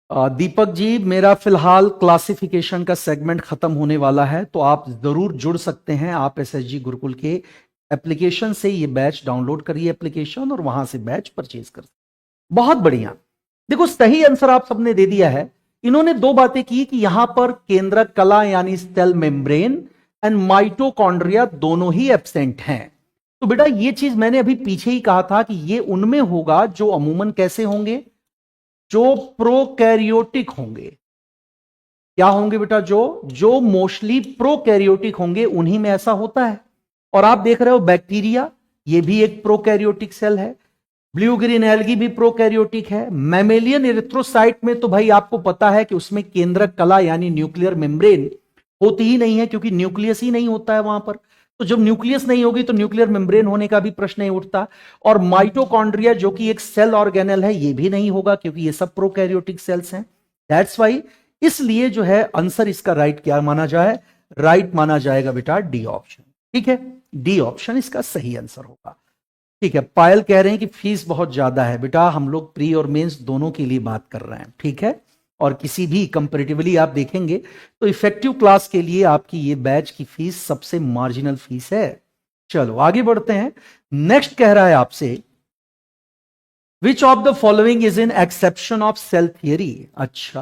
[SPEAKER 1] दीपक जी, मेरा फिलहाल क्लासिफिकेशन का सेगमेंट खत्म होने वाला है, तो आप जरूर जुड़ सकते हैं। आप एसएसजी गुरुकुल के एप्लीकेशन से ये बैच डाउनलोड करिए एप्लीकेशन, और वहां से बैच परचेज कर। बहुत बढ़िया। देखो, सही आंसर आप सबने दे दिया है। इन्होंने दो बातें की कि यहां पर केंद्रक कला यानी सेल मेम्ब्रेन एंड माइटोकॉन्ड्रिया दोनों ही एब्सेंट हैं। तो बेटा ये चीज मैंने अभी पीछे ही कहा था कि ये उनमें होगा जो अमूमन कैसे होंगे, जो प्रोकैरियोटिक होंगे। क्या होंगे बेटा? जो मोस्टली प्रोकैरियोटिक होंगे उन्हीं में ऐसा होता है। और आप देख रहे हो बैक्टीरिया, ये भी एक प्रोकैरियोटिक सेल है। ब्लू ग्रीन एल्गी भी प्रोकैरियोटिक है। मैमेलियन इरिथ्रोसाइट में तो भाई आपको पता है कि उसमें केंद्रक कला यानी न्यूक्लियर मेम्ब्रेन होती ही नहीं है, क्योंकि न्यूक्लियस ही नहीं होता है वहां पर। तो जब न्यूक्लियस नहीं होगी तो न्यूक्लियर मेम्ब्रेन होने का भी प्रश्न नहीं उठता। और माइटोकॉन्ड्रिया जो कि एक सेल ऑर्गेनल है, ये भी नहीं होगा, क्योंकि ये सब प्रोकैरियोटिक सेल्स हैं। दैट्स वाई, इसलिए जो है आंसर इसका राइट क्या माना जाए? राइट माना जाएगा बेटा डी ऑप्शन। ठीक है, डी ऑप्शन इसका सही आंसर होगा। ठीक है। पायल कह रहे हैं कि फीस बहुत ज्यादा है। बेटा हम लोग प्री और मेंस दोनों के लिए बात कर रहे हैं, ठीक है। और किसी भी कंपैरेटिवली आप देखेंगे तो इफेक्टिव क्लास के लिए आपकी ये बैच की फीस सबसे मार्जिनल फीस है। चलो आगे बढ़ते हैं। नेक्स्ट कह रहा है आपसे which of the following is in exception of cell theory. अच्छा,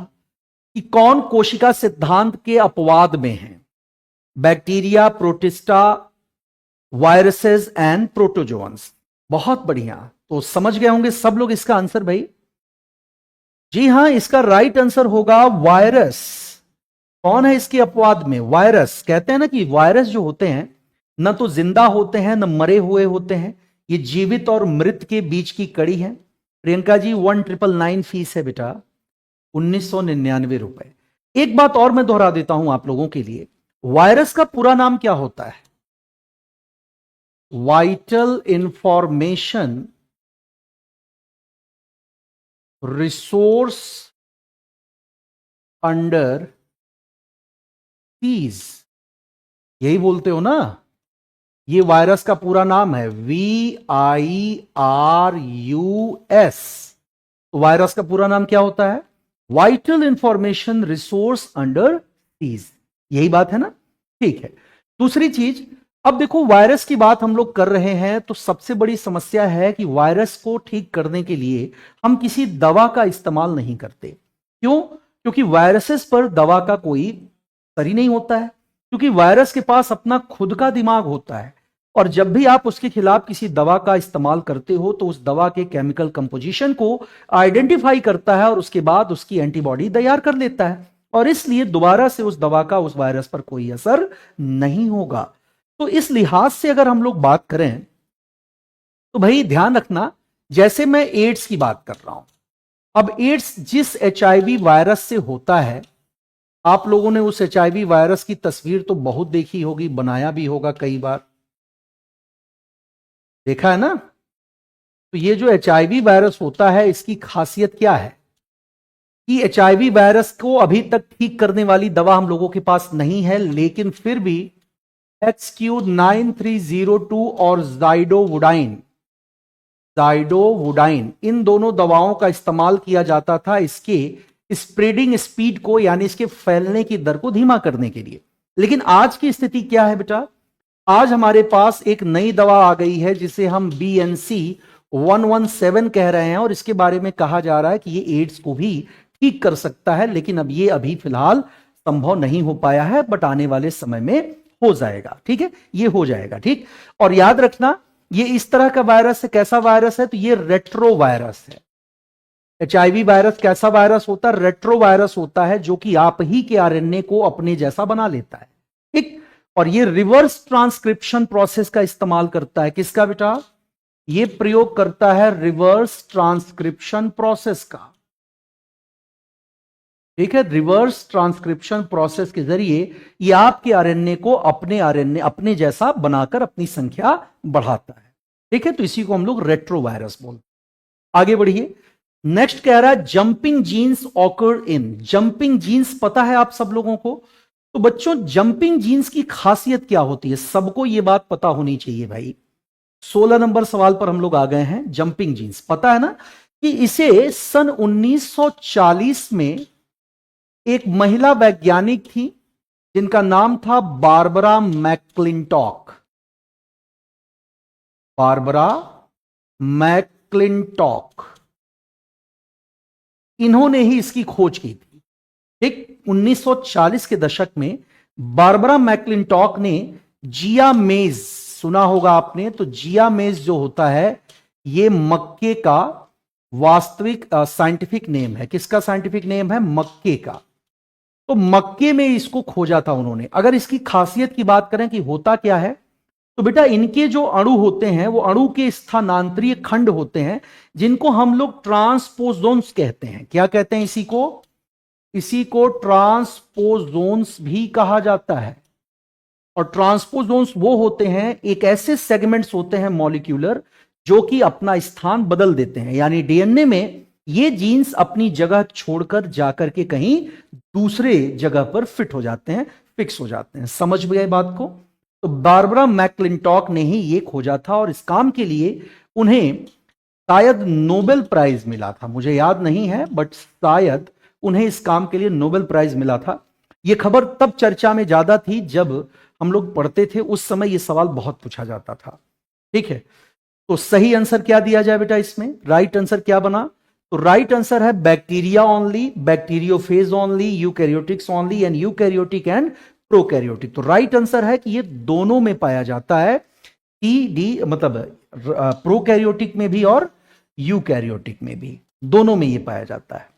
[SPEAKER 1] कि कौन कोशिका सिद्धांत के अपवाद में है? Bacteria, protista, viruses and protozoans. बहुत बढ़िया। तो समझ गए होंगे सब लोग इसका आंसर भाई। जी हां, इसका राइट आंसर होगा वायरस। कौन है इसके अपवाद में? वायरस। कहते हैं ना कि वायरस जो होते हैं न तो जिंदा होते हैं न मरे हुए होते हैं, ये जीवित और मृत के बीच की कड़ी है। प्रियंका जी 1999 फीस है बेटा, 1999 रुपए। एक बात और मैं दोहरा देता हूं आप लोगों के लिए, वायरस का पूरा नाम क्या होता है? Vital information resource under seize, यही बोलते हो ना? ये वायरस का पूरा नाम है, VIRUS। तो वायरस का पूरा नाम क्या होता है? Vital information resource under seize. यही बात है ना? ठीक है। दूसरी चीज, अब देखो वायरस की बात हम लोग कर रहे हैं, तो सबसे बड़ी समस्या है कि वायरस को ठीक करने के लिए हम किसी दवा का इस्तेमाल नहीं करते। क्यों? क्योंकि वायरसेस पर दवा का कोई असर ही नहीं होता है, क्योंकि वायरस के पास अपना खुद का दिमाग होता है। और जब भी आप उसके खिलाफ किसी दवा का इस्तेमाल करते हो तो उस दवा के केमिकल कंपोजिशन को आइडेंटिफाई करता है और उसके बाद उसकी एंटीबॉडी तैयार कर लेता है, और इसलिए दोबारा से उस दवा का उस वायरस पर कोई असर नहीं होगा। तो इस लिहाज से अगर हम लोग बात करें तो भाई ध्यान रखना, जैसे मैं एड्स की बात कर रहा हूं, अब एड्स जिस HIV वायरस से होता है, आप लोगों ने उस HIV वायरस की तस्वीर तो बहुत देखी होगी, बनाया भी होगा कई बार, देखा है ना? तो ये जो HIV वायरस होता है, इसकी खासियत क्या है कि HIV वायरस को अभी तक ठीक करने वाली दवा हम लोगों के पास नहीं है, लेकिन फिर भी HQ9302 और जाइडोवुडाइन, इन दोनों दवाओं का इस्तेमाल किया जाता था इसके स्प्रेडिंग स्पीड को, यानी इसके फैलने की दर को धीमा करने के लिए। लेकिन आज की स्थिति क्या है बेटा? आज हमारे पास एक नई दवा आ गई है जिसे हम BNC117 कह रहे हैं, और इसके बारे में कहा जा रहा है कि ये एड्स को भी ठीक कर सकता है, लेकिन अब ये अभी फिलहाल संभव नहीं हो पाया है, बट आने वाले समय में हो जाएगा, ठीक है, ये हो जाएगा, ठीक। और याद रखना ये इस तरह का वायरस है, कैसा वायरस है, तो ये रेट्रो वायरस है। एचआईवी वायरस कैसा वायरस होता है, रेट्रो वायरस होता है, जो कि आप ही के आरएनए को अपने जैसा बना लेता है, ठीक। और ये रिवर्स ट्रांसक्रिप्शन प्रोसेस का इस्तेमाल करता है, किसका बेटा, ये प्रयोग करता है रिवर्स ट्रांसक्रिप्शन प्रोसेस का, ठीक है। रिवर्स ट्रांसक्रिप्शन प्रोसेस के जरिए ये आपके आरएनए को अपने जैसा बनाकर अपनी संख्या बढ़ाता है, ठीक है। तो इसी को हम लोग रेट्रो वायरस बोलते हैं। आगे बढ़िए, नेक्स्ट कह रहा है jumping genes occur in. Jumping genes पता है आप सब लोगों को। तो बच्चों जंपिंग जीन्स की खासियत क्या होती है, सबको यह बात पता होनी चाहिए भाई। 16 नंबर सवाल पर हम लोग आ गए हैं। जंपिंग जीन्स पता है ना कि इसे सन 1940 में एक महिला वैज्ञानिक थी जिनका नाम था बारबरा मैक्लिंटॉक। बारबरा मैक्लिंटॉक, इन्होंने ही इसकी खोज की थी, ठीक। 1940 के दशक में बारबरा मैक्लिंटॉक ने जिया मेज, सुना होगा आपने, तो जिया मेज जो होता है ये मक्के का वास्तविक साइंटिफिक नेम है। किसका साइंटिफिक नेम है, मक्के का। तो मक्के में इसको खोजा था उन्होंने। अगर इसकी खासियत की बात करें कि होता क्या है, तो बेटा इनके जो अणु होते हैं वो अणु के स्थानांतरीय खंड होते हैं, जिनको हम लोग ट्रांसपोजोन्स कहते हैं। क्या कहते हैं इसी को ट्रांसपोजोन्स भी कहा जाता है। और ट्रांसपोजोन्स वो होते हैं, एक ऐसे सेगमेंट्स होते हैं मॉलिक्यूलर, जो कि अपना स्थान बदल देते हैं। यानी डीएनए में ये जीन्स अपनी जगह छोड़कर जाकर के कहीं दूसरे जगह पर फिट हो जाते हैं, फिक्स हो जाते हैं। समझ गए बात को। तो बारबरा मैक्लिंटॉक ने ही ये खोजा था, और इस काम के लिए उन्हें शायद नोबेल प्राइज मिला था, मुझे याद नहीं है, बट शायद उन्हें इस काम के लिए नोबेल प्राइज मिला था। यह खबर तब चर्चा में ज्यादा थी जब हम लोग पढ़ते थे, उस समय यह सवाल बहुत पूछा जाता था, ठीक है। तो सही आंसर क्या दिया जाए बेटा इसमें, राइट आंसर क्या बना, तो राइट आंसर है bacteria only, bacteriophage only, eukaryotics only, and eukaryotic and prokaryotic. तो राइट आंसर है कि ये दोनों में पाया जाता है, टी डी मतलब प्रोकैरियोटिक में भी और यूकैरियोटिक में भी, दोनों में ये पाया जाता है।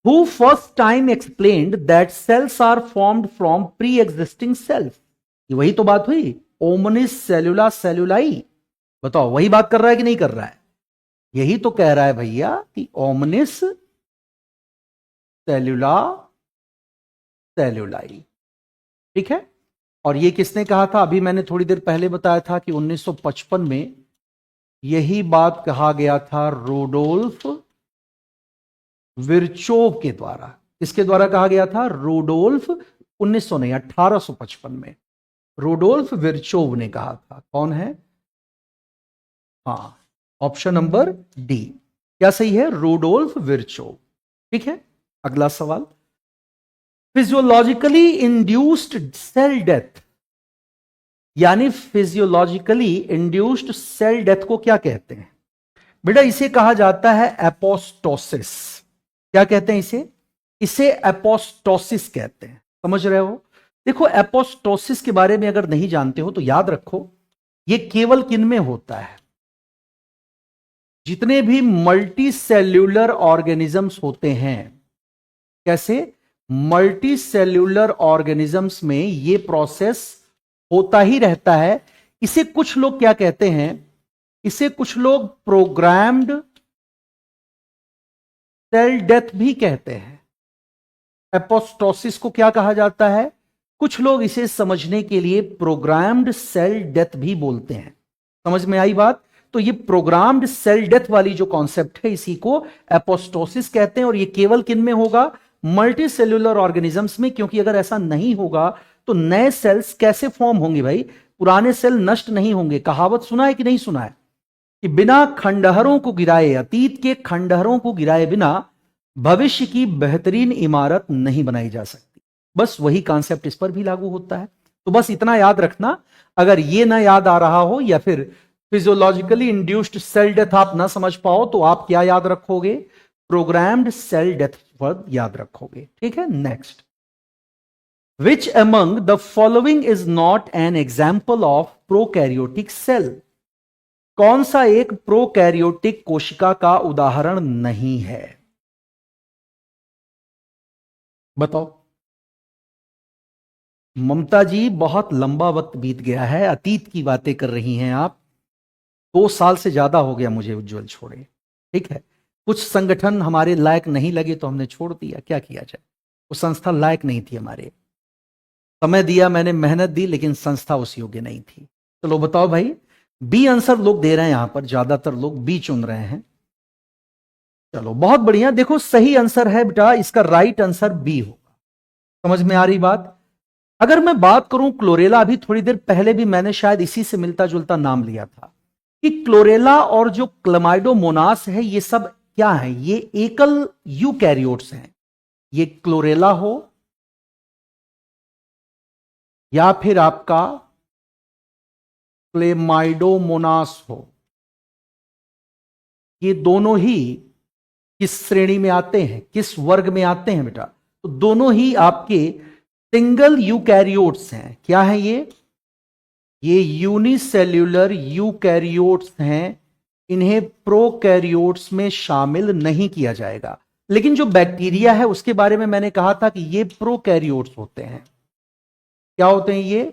[SPEAKER 1] Who first time explained that cells are formed from pre-existing cells? ये वही तो बात हुई, ओमनिस सेलुला सेलुलाई। बताओ वही बात कर रहा है कि नहीं कर रहा है, यही तो कह रहा है भैया कि ओमनिस सेलुला सेलुलाई, ठीक है। और ये किसने कहा था, अभी मैंने थोड़ी देर पहले बताया था कि 1955 में यही बात कहा गया था रुडोल्फ विर्चोव के द्वारा। किसके द्वारा कहा गया था, रुडोल्फ 1900 नहीं 1855 में रुडोल्फ विर्चोव ने कहा था। कौन है, हाँ ऑप्शन नंबर डी, क्या सही है, रुडोल्फ विर्चोव, ठीक है। अगला सवाल, फिजियोलॉजिकली इंड्यूस्ड सेल डेथ, यानी फिजियोलॉजिकली इंड्यूस्ड सेल डेथ को क्या कहते हैं बेटा, इसे कहा जाता है एपोस्टोसिस। क्या कहते हैं इसे एपोस्टोसिस कहते हैं, समझ रहे हो। देखो एपोस्टोसिस के बारे में अगर नहीं जानते हो तो याद रखो, यह केवल किन में होता है, जितने भी मल्टी सेल्यूलर ऑर्गेनिजम्स होते हैं। कैसे, मल्टी सेल्यूलर ऑर्गेनिजम्स में यह प्रोसेस होता ही रहता है। इसे कुछ लोग क्या कहते हैं, इसे कुछ लोग प्रोग्राम्ड सेल डेथ भी कहते हैं। एपोस्टोसिस को क्या कहा जाता है, कुछ लोग इसे समझने के लिए प्रोग्राम्ड सेल डेथ भी बोलते हैं। समझ में आई बात। तो ये प्रोग्राम्ड सेल डेथ वाली जो कॉन्सेप्ट है, इसी को एपोस्टोसिस कहते हैं। और ये केवल किन में होगा, मल्टी सेल्यूलर ऑर्गेनिजम्स में, क्योंकि अगर ऐसा नहीं होगा तो नए सेल्स कैसे फॉर्म होंगे भाई, पुराने सेल नष्ट नहीं होंगे। कहावत सुना है कि नहीं सुना है कि बिना खंडहरों को गिराए, अतीत के खंडहरों को गिराए बिना भविष्य की बेहतरीन इमारत नहीं बनाई जा सकती। बस वही कॉन्सेप्ट इस पर भी लागू होता है। तो बस इतना याद रखना, अगर ये ना याद आ रहा हो या फिर फिजियोलॉजिकली इंड्यूस्ड सेल डेथ आप ना समझ पाओ, तो आप क्या याद रखोगे, प्रोग्राम्ड सेल डेथ वर्ड याद रखोगे, ठीक है। Next, which among the following is not an example of prokaryotic cell? कौन सा एक प्रोकैरियोटिक कोशिका का उदाहरण नहीं है? बताओ। ममता जी, बहुत लंबा वक्त बीत गया है, अतीत की बातें कर रही हैं आप। 2 साल से ज्यादा हो गया मुझे उज्जवल छोड़े। ठीक है, कुछ संगठन हमारे लायक नहीं लगे तो हमने छोड़ दिया, क्या किया जाए। वो संस्था लायक नहीं थी हमारे। समय दिया मैंने, मेहनत दी, लेकिन संस्था उस योग्य नहीं थी। चलो बताओ भाई, बी आंसर लोग दे रहे हैं, यहां पर ज्यादातर लोग बी चुन रहे हैं। चलो बहुत बढ़िया, देखो सही आंसर है बेटा, इसका राइट आंसर बी होगा। समझ में आ रही बात? अगर मैं बात करूं क्लोरेला, अभी थोड़ी देर पहले भी मैंने शायद इसी से मिलता जुलता नाम लिया था कि क्लोरेला और जो क्लमाइडोमोनास है, ये सब क्या है? ये एकल यूकैरियोट्स हैं। ये क्लोरेला हो या फिर आपका क्लेमाइडोमोनास हो, ये दोनों ही किस श्रेणी में आते हैं, किस वर्ग में आते हैं बेटा? तो दोनों ही आपके सिंगल यूकैरियोट्स हैं। क्या है ये यूनिसेल्यूलर यूकैरियोट्स हैं। इन्हें प्रोकैरियोट्स में शामिल नहीं किया जाएगा। लेकिन जो बैक्टीरिया है उसके बारे में मैंने कहा था कि ये प्रोकैरियोट्स होते हैं। क्या होते हैं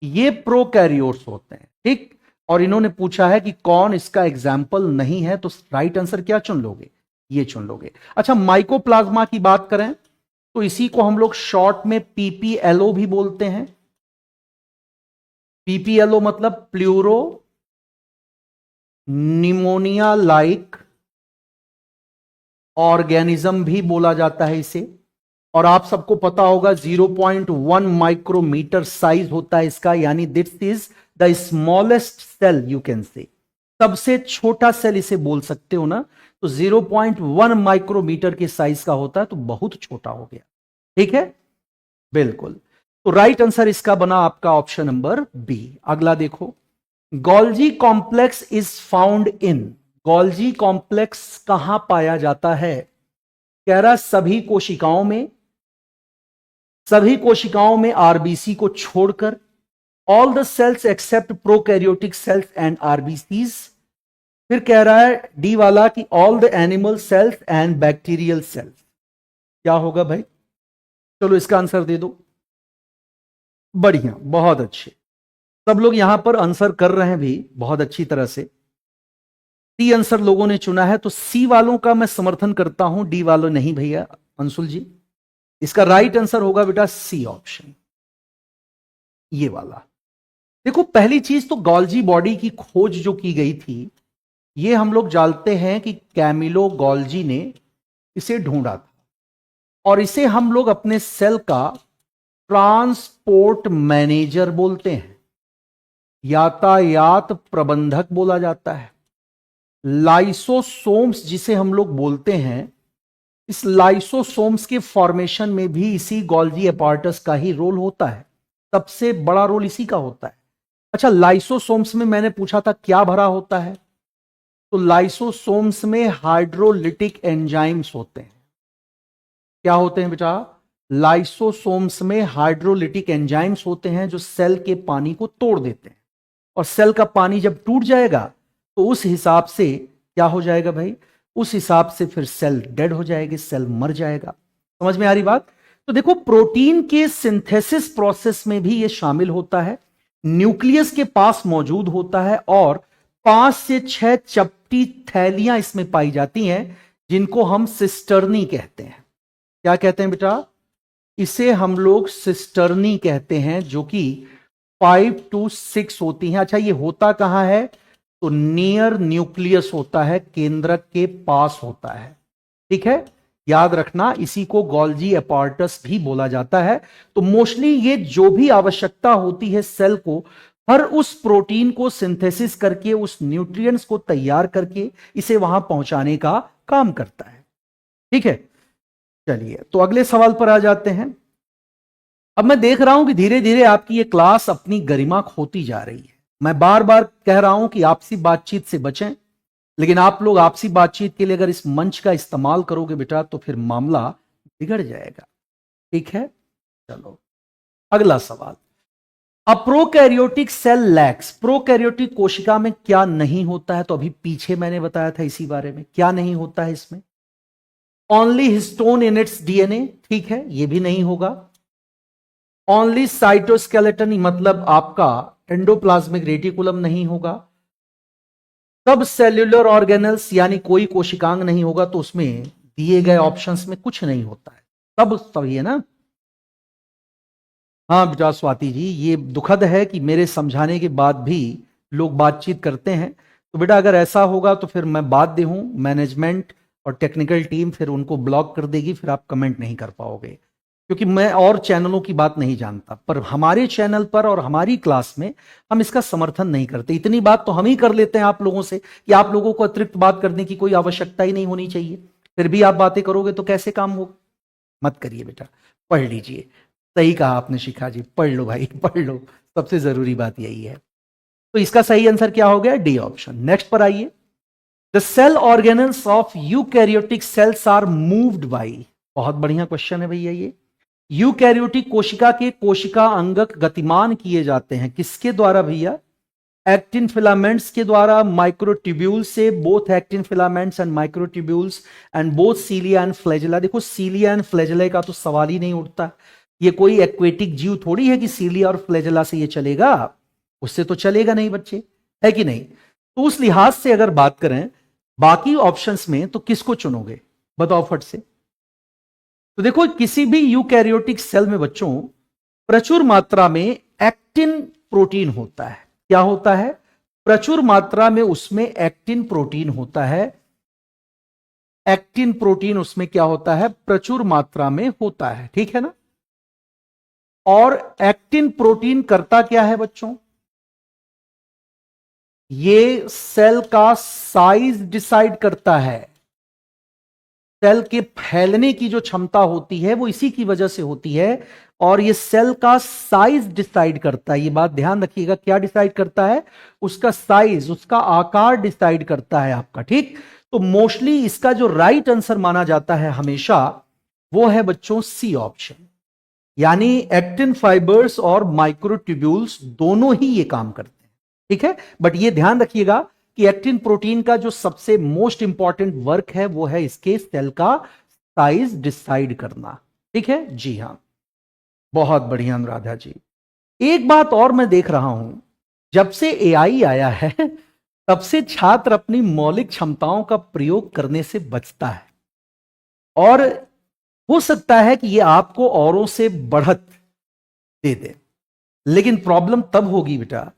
[SPEAKER 1] ये प्रोकैरियोट्स होते हैं। ठीक। और इन्होंने पूछा है कि कौन इसका एग्जाम्पल नहीं है, तो राइट आंसर क्या चुन लोगे? ये चुन लोगे। अच्छा, माइकोप्लाज्मा की बात करें तो इसी को हम लोग शॉर्ट में पीपीएलओ भी बोलते हैं। पीपीएलओ मतलब प्लूरो निमोनिया लाइक ऑर्गेनिज्म भी बोला जाता है इसे। और आप सबको पता होगा 0.1 माइक्रोमीटर साइज होता है इसका, यानी this is the smallest cell you can say, सबसे छोटा सेल इसे बोल सकते हो ना। तो 0.1 माइक्रोमीटर के साइज का होता है, तो बहुत छोटा हो गया। ठीक है, बिल्कुल। तो राइट आंसर इसका बना आपका ऑप्शन नंबर बी। अगला देखो, Golgi complex is found in. Golgi complex कहां पाया जाता है? कह रहा सभी कोशिकाओं में, सभी कोशिकाओं में आरबीसी को छोड़कर, all the cells except prokaryotic cells and RBCs. फिर कह रहा है डी वाला कि all the animal cells and bacterial cells. क्या होगा भाई? चलो इसका आंसर दे दो। बढ़िया, बहुत अच्छे, सब लोग यहां पर आंसर कर रहे हैं भी बहुत अच्छी तरह से। सी आंसर लोगों ने चुना है, तो सी वालों का मैं समर्थन करता हूं, डी वालों नहीं भैया अंशुल जी। इसका राइट आंसर होगा बेटा सी ऑप्शन, ये वाला। देखो पहली चीज तो गोल्जी बॉडी की खोज जो की गई थी, ये हम लोग जानते हैं कि कैमिलो गोल्जी ने इसे ढूंढा था। और इसे हम लोग अपने सेल का ट्रांसपोर्ट मैनेजर बोलते हैं, यातायात प्रबंधक बोला जाता है। लाइसोसोम्स जिसे हम लोग बोलते हैं, इस लाइसोसोम्स के फॉर्मेशन में भी इसी गोल्जी एपार्टस का ही रोल होता है, सबसे बड़ा रोल इसी का होता है। अच्छा, लाइसोसोम्स में मैंने पूछा था क्या भरा होता है, तो लाइसोसोम्स में हाइड्रोलिटिक एंजाइम्स होते हैं। क्या होते हैं बेटा? लाइसोसोम्स में हाइड्रोलिटिक एंजाइम्स होते हैं जो सेल के पानी को तोड़ देते हैं। और सेल का पानी जब टूट जाएगा तो उस हिसाब से क्या हो जाएगा भाई? उस हिसाब से फिर सेल डेड हो जाएगी, सेल मर जाएगा। समझ में आ रही बात? तो देखो प्रोटीन के सिंथेसिस प्रोसेस में भी ये शामिल होता है, न्यूक्लियस के पास मौजूद होता है, और 5 से 6 चपटी थैलियां इसमें पाई जाती हैं जिनको हम सिस्टर्नी कहते हैं। क्या कहते हैं बेटा? इसे हम लोग सिस्टर्नी कहते हैं, जो कि 5 to 6 होती हैं। अच्छा, ये होता कहां है? तो नियर न्यूक्लियस होता है, केंद्रक के पास होता है। ठीक है, याद रखना, इसी को गोल्जी एपार्टस भी बोला जाता है। तो मोस्टली ये जो भी आवश्यकता होती है सेल को, हर उस प्रोटीन को सिंथेसिस करके, उस न्यूट्रिएंट्स को तैयार करके इसे वहां पहुंचाने का काम करता है। ठीक है, चलिए तो अगले सवाल पर आ जाते हैं। अब मैं देख रहा हूं कि धीरे धीरे आपकी ये क्लास अपनी गरिमा खोती जा रही है। मैं बार बार कह रहा हूं कि आपसी बातचीत से बचें, लेकिन आप लोग आपसी बातचीत के लिए अगर इस मंच का इस्तेमाल करोगे बेटा, तो फिर मामला बिगड़ जाएगा। ठीक है, चलो अगला सवाल, a prokaryotic cell lacks, prokaryotic कोशिका में क्या नहीं होता है? तो अभी पीछे मैंने बताया था इसी बारे में, क्या नहीं होता है इसमें? Only histone in its DNA, ठीक है, यह भी नहीं होगा। ओनली साइटोस्केलेटन, मतलब आपका एंडोप्लाज्मिक रेटिकुलम नहीं होगा। सब सेल्यूलर ऑर्गेनल्स, यानी कोई कोशिकांग नहीं होगा, तो उसमें दिए गए ऑप्शंस में कुछ नहीं होता है। सब सही है ना? हाँ बेटा स्वाति जी, ये दुखद है कि मेरे समझाने के बाद भी लोग बातचीत करते हैं। तो बेटा अगर ऐसा होगा तो फिर मैं बाध्य हूं, मैनेजमेंट और टेक्निकल टीम फिर उनको ब्लॉक कर देगी, फिर आप कमेंट नहीं कर पाओगे, क्योंकि मैं और चैनलों की बात नहीं जानता, पर हमारे चैनल पर और हमारी क्लास में हम इसका समर्थन नहीं करते। इतनी बात तो हम ही कर लेते हैं आप लोगों से कि आप लोगों को अतिरिक्त बात करने की कोई आवश्यकता ही नहीं होनी चाहिए, फिर भी आप बातें करोगे तो कैसे काम होगा? मत करिए बेटा, पढ़ लीजिए। सही कहा आपने शिखा जी, पढ़ लो भाई, पढ़ लो, सबसे जरूरी बात यही है। तो इसका सही आंसर क्या हो गया? D option. नेक्स्ट पर आइए, the cell organelles of eukaryotic cells are moved by, बहुत बढ़िया क्वेश्चन है भैया ये। यूकैरियोटिक कोशिका के कोशिका अंगक गतिमान किए जाते हैं किसके द्वारा भैया? एक्टिन फिलामेंट्स के द्वारा, माइक्रोट्यूब्यूल्स से, both actin filaments and microtubules and both cilia and flagella. देखो सीलिया एंड फ्लैजेला का तो सवाल ही नहीं उठता, ये कोई एक्वेटिक जीव थोड़ी है कि सीलिया और फ्लैजेला से ये चलेगा, उससे तो चलेगा नहीं बच्चे, है कि नहीं? तो उस लिहाज से अगर बात करें बाकी ऑप्शंस में तो किसको चुनोगे? बताओ फट से। तो देखो किसी भी यूकैरियोटिक सेल में बच्चों प्रचुर मात्रा में एक्टिन प्रोटीन होता है। क्या होता है? प्रचुर मात्रा में उसमें एक्टिन प्रोटीन होता है। एक्टिन प्रोटीन उसमें क्या होता है? प्रचुर मात्रा में होता है, ठीक है ना? और एक्टिन प्रोटीन करता क्या है बच्चों? ये सेल का साइज डिसाइड करता है। सेल के फैलने की जो क्षमता होती है वो इसी की वजह से होती है, और ये सेल का साइज डिसाइड करता है। ये बात ध्यान रखिएगा, क्या डिसाइड करता है? उसका साइज, उसका आकार डिसाइड करता है आपका, ठीक? तो मोस्टली इसका जो राइट आंसर माना जाता है हमेशा, वो है बच्चों सी ऑप्शन, यानी एक्टिन फाइबर्स और माइक्रोट्यूब्यूल्स दोनों ही ये काम करते हैं, ठीक है? बट ये ध्यान रखिएगा कि एक्टिन प्रोटीन का जो सबसे मोस्ट इंपॉर्टेंट वर्क है वो है इसके सेल का साइज डिसाइड करना, ठीक है जी? हां, बहुत बढ़िया अनुराधा जी। एक बात और मैं देख रहा हूं, जब से एआई आया है तब से छात्र अपनी मौलिक क्षमताओं का प्रयोग करने से बचता है, और हो सकता है कि यह आपको औरों से बढ़त दे दे, लेकिन प्रॉब्लम तब होगी बेटा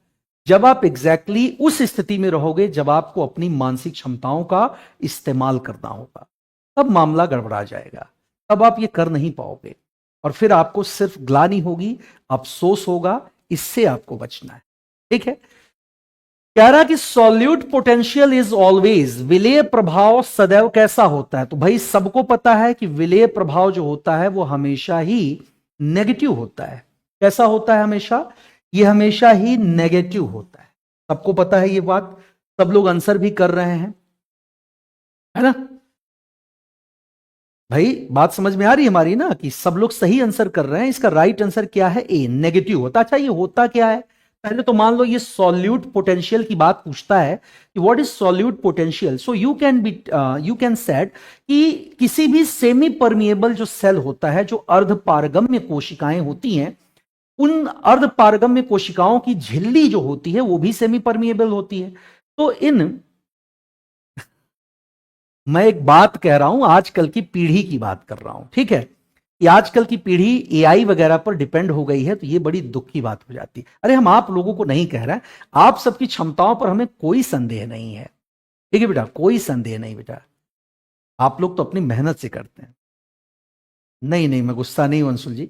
[SPEAKER 1] जब आप एग्जैक्टली उस स्थिति में रहोगे जब आपको अपनी मानसिक क्षमताओं का इस्तेमाल करना होगा, तब मामला गड़बड़ा जाएगा, तब आप ये कर नहीं पाओगे, और फिर आपको सिर्फ ग्लानि होगी, अफसोस होगा। इससे आपको बचना है, ठीक है? कह रहा कि सॉल्यूट पोटेंशियल इज ऑलवेज, विलेय प्रभाव सदैव कैसा होता है? तो भाई सबको पता है कि विलेय प्रभाव जो होता है वो हमेशा ही नेगेटिव होता है। कैसा होता है? हमेशा, ये हमेशा ही नेगेटिव होता है। सबको पता है ये बात, सब लोग आंसर भी कर रहे हैं, है ना भाई? बात समझ में आ रही है हमारी ना, कि सब लोग सही आंसर कर रहे हैं। इसका राइट आंसर क्या है? ए, नेगेटिव होता। अच्छा ये होता क्या है? पहले तो मान लो ये सॉल्यूट पोटेंशियल की बात पूछता है कि what is solute potential. So you can said कि किसी भी सेमी परमिएबल जो सेल होता है, जो अर्धपारगम्य कोशिकाएं होती हैं, उन अर्धपारगम्य कोशिकाओं की झिल्ली जो होती है वो भी सेमी परमिएबल होती है। तो मैं एक बात कह रहा हूं, आजकल की पीढ़ी की बात कर रहा हूं, ठीक है? कि आजकल की पीढ़ी एआई वगैरह पर डिपेंड हो गई है, तो ये बड़ी दुख की बात हो जाती है। अरे हम आप लोगों को नहीं कह रहे हैं, आप सबकी क्षमताओं पर हमें कोई संदेह नहीं है, ठीक है बेटा? कोई संदेह नहीं बेटा, आप लोग तो अपनी मेहनत से करते हैं। नहीं नहीं, मैं गुस्सा नहीं हूं अंशुल जी,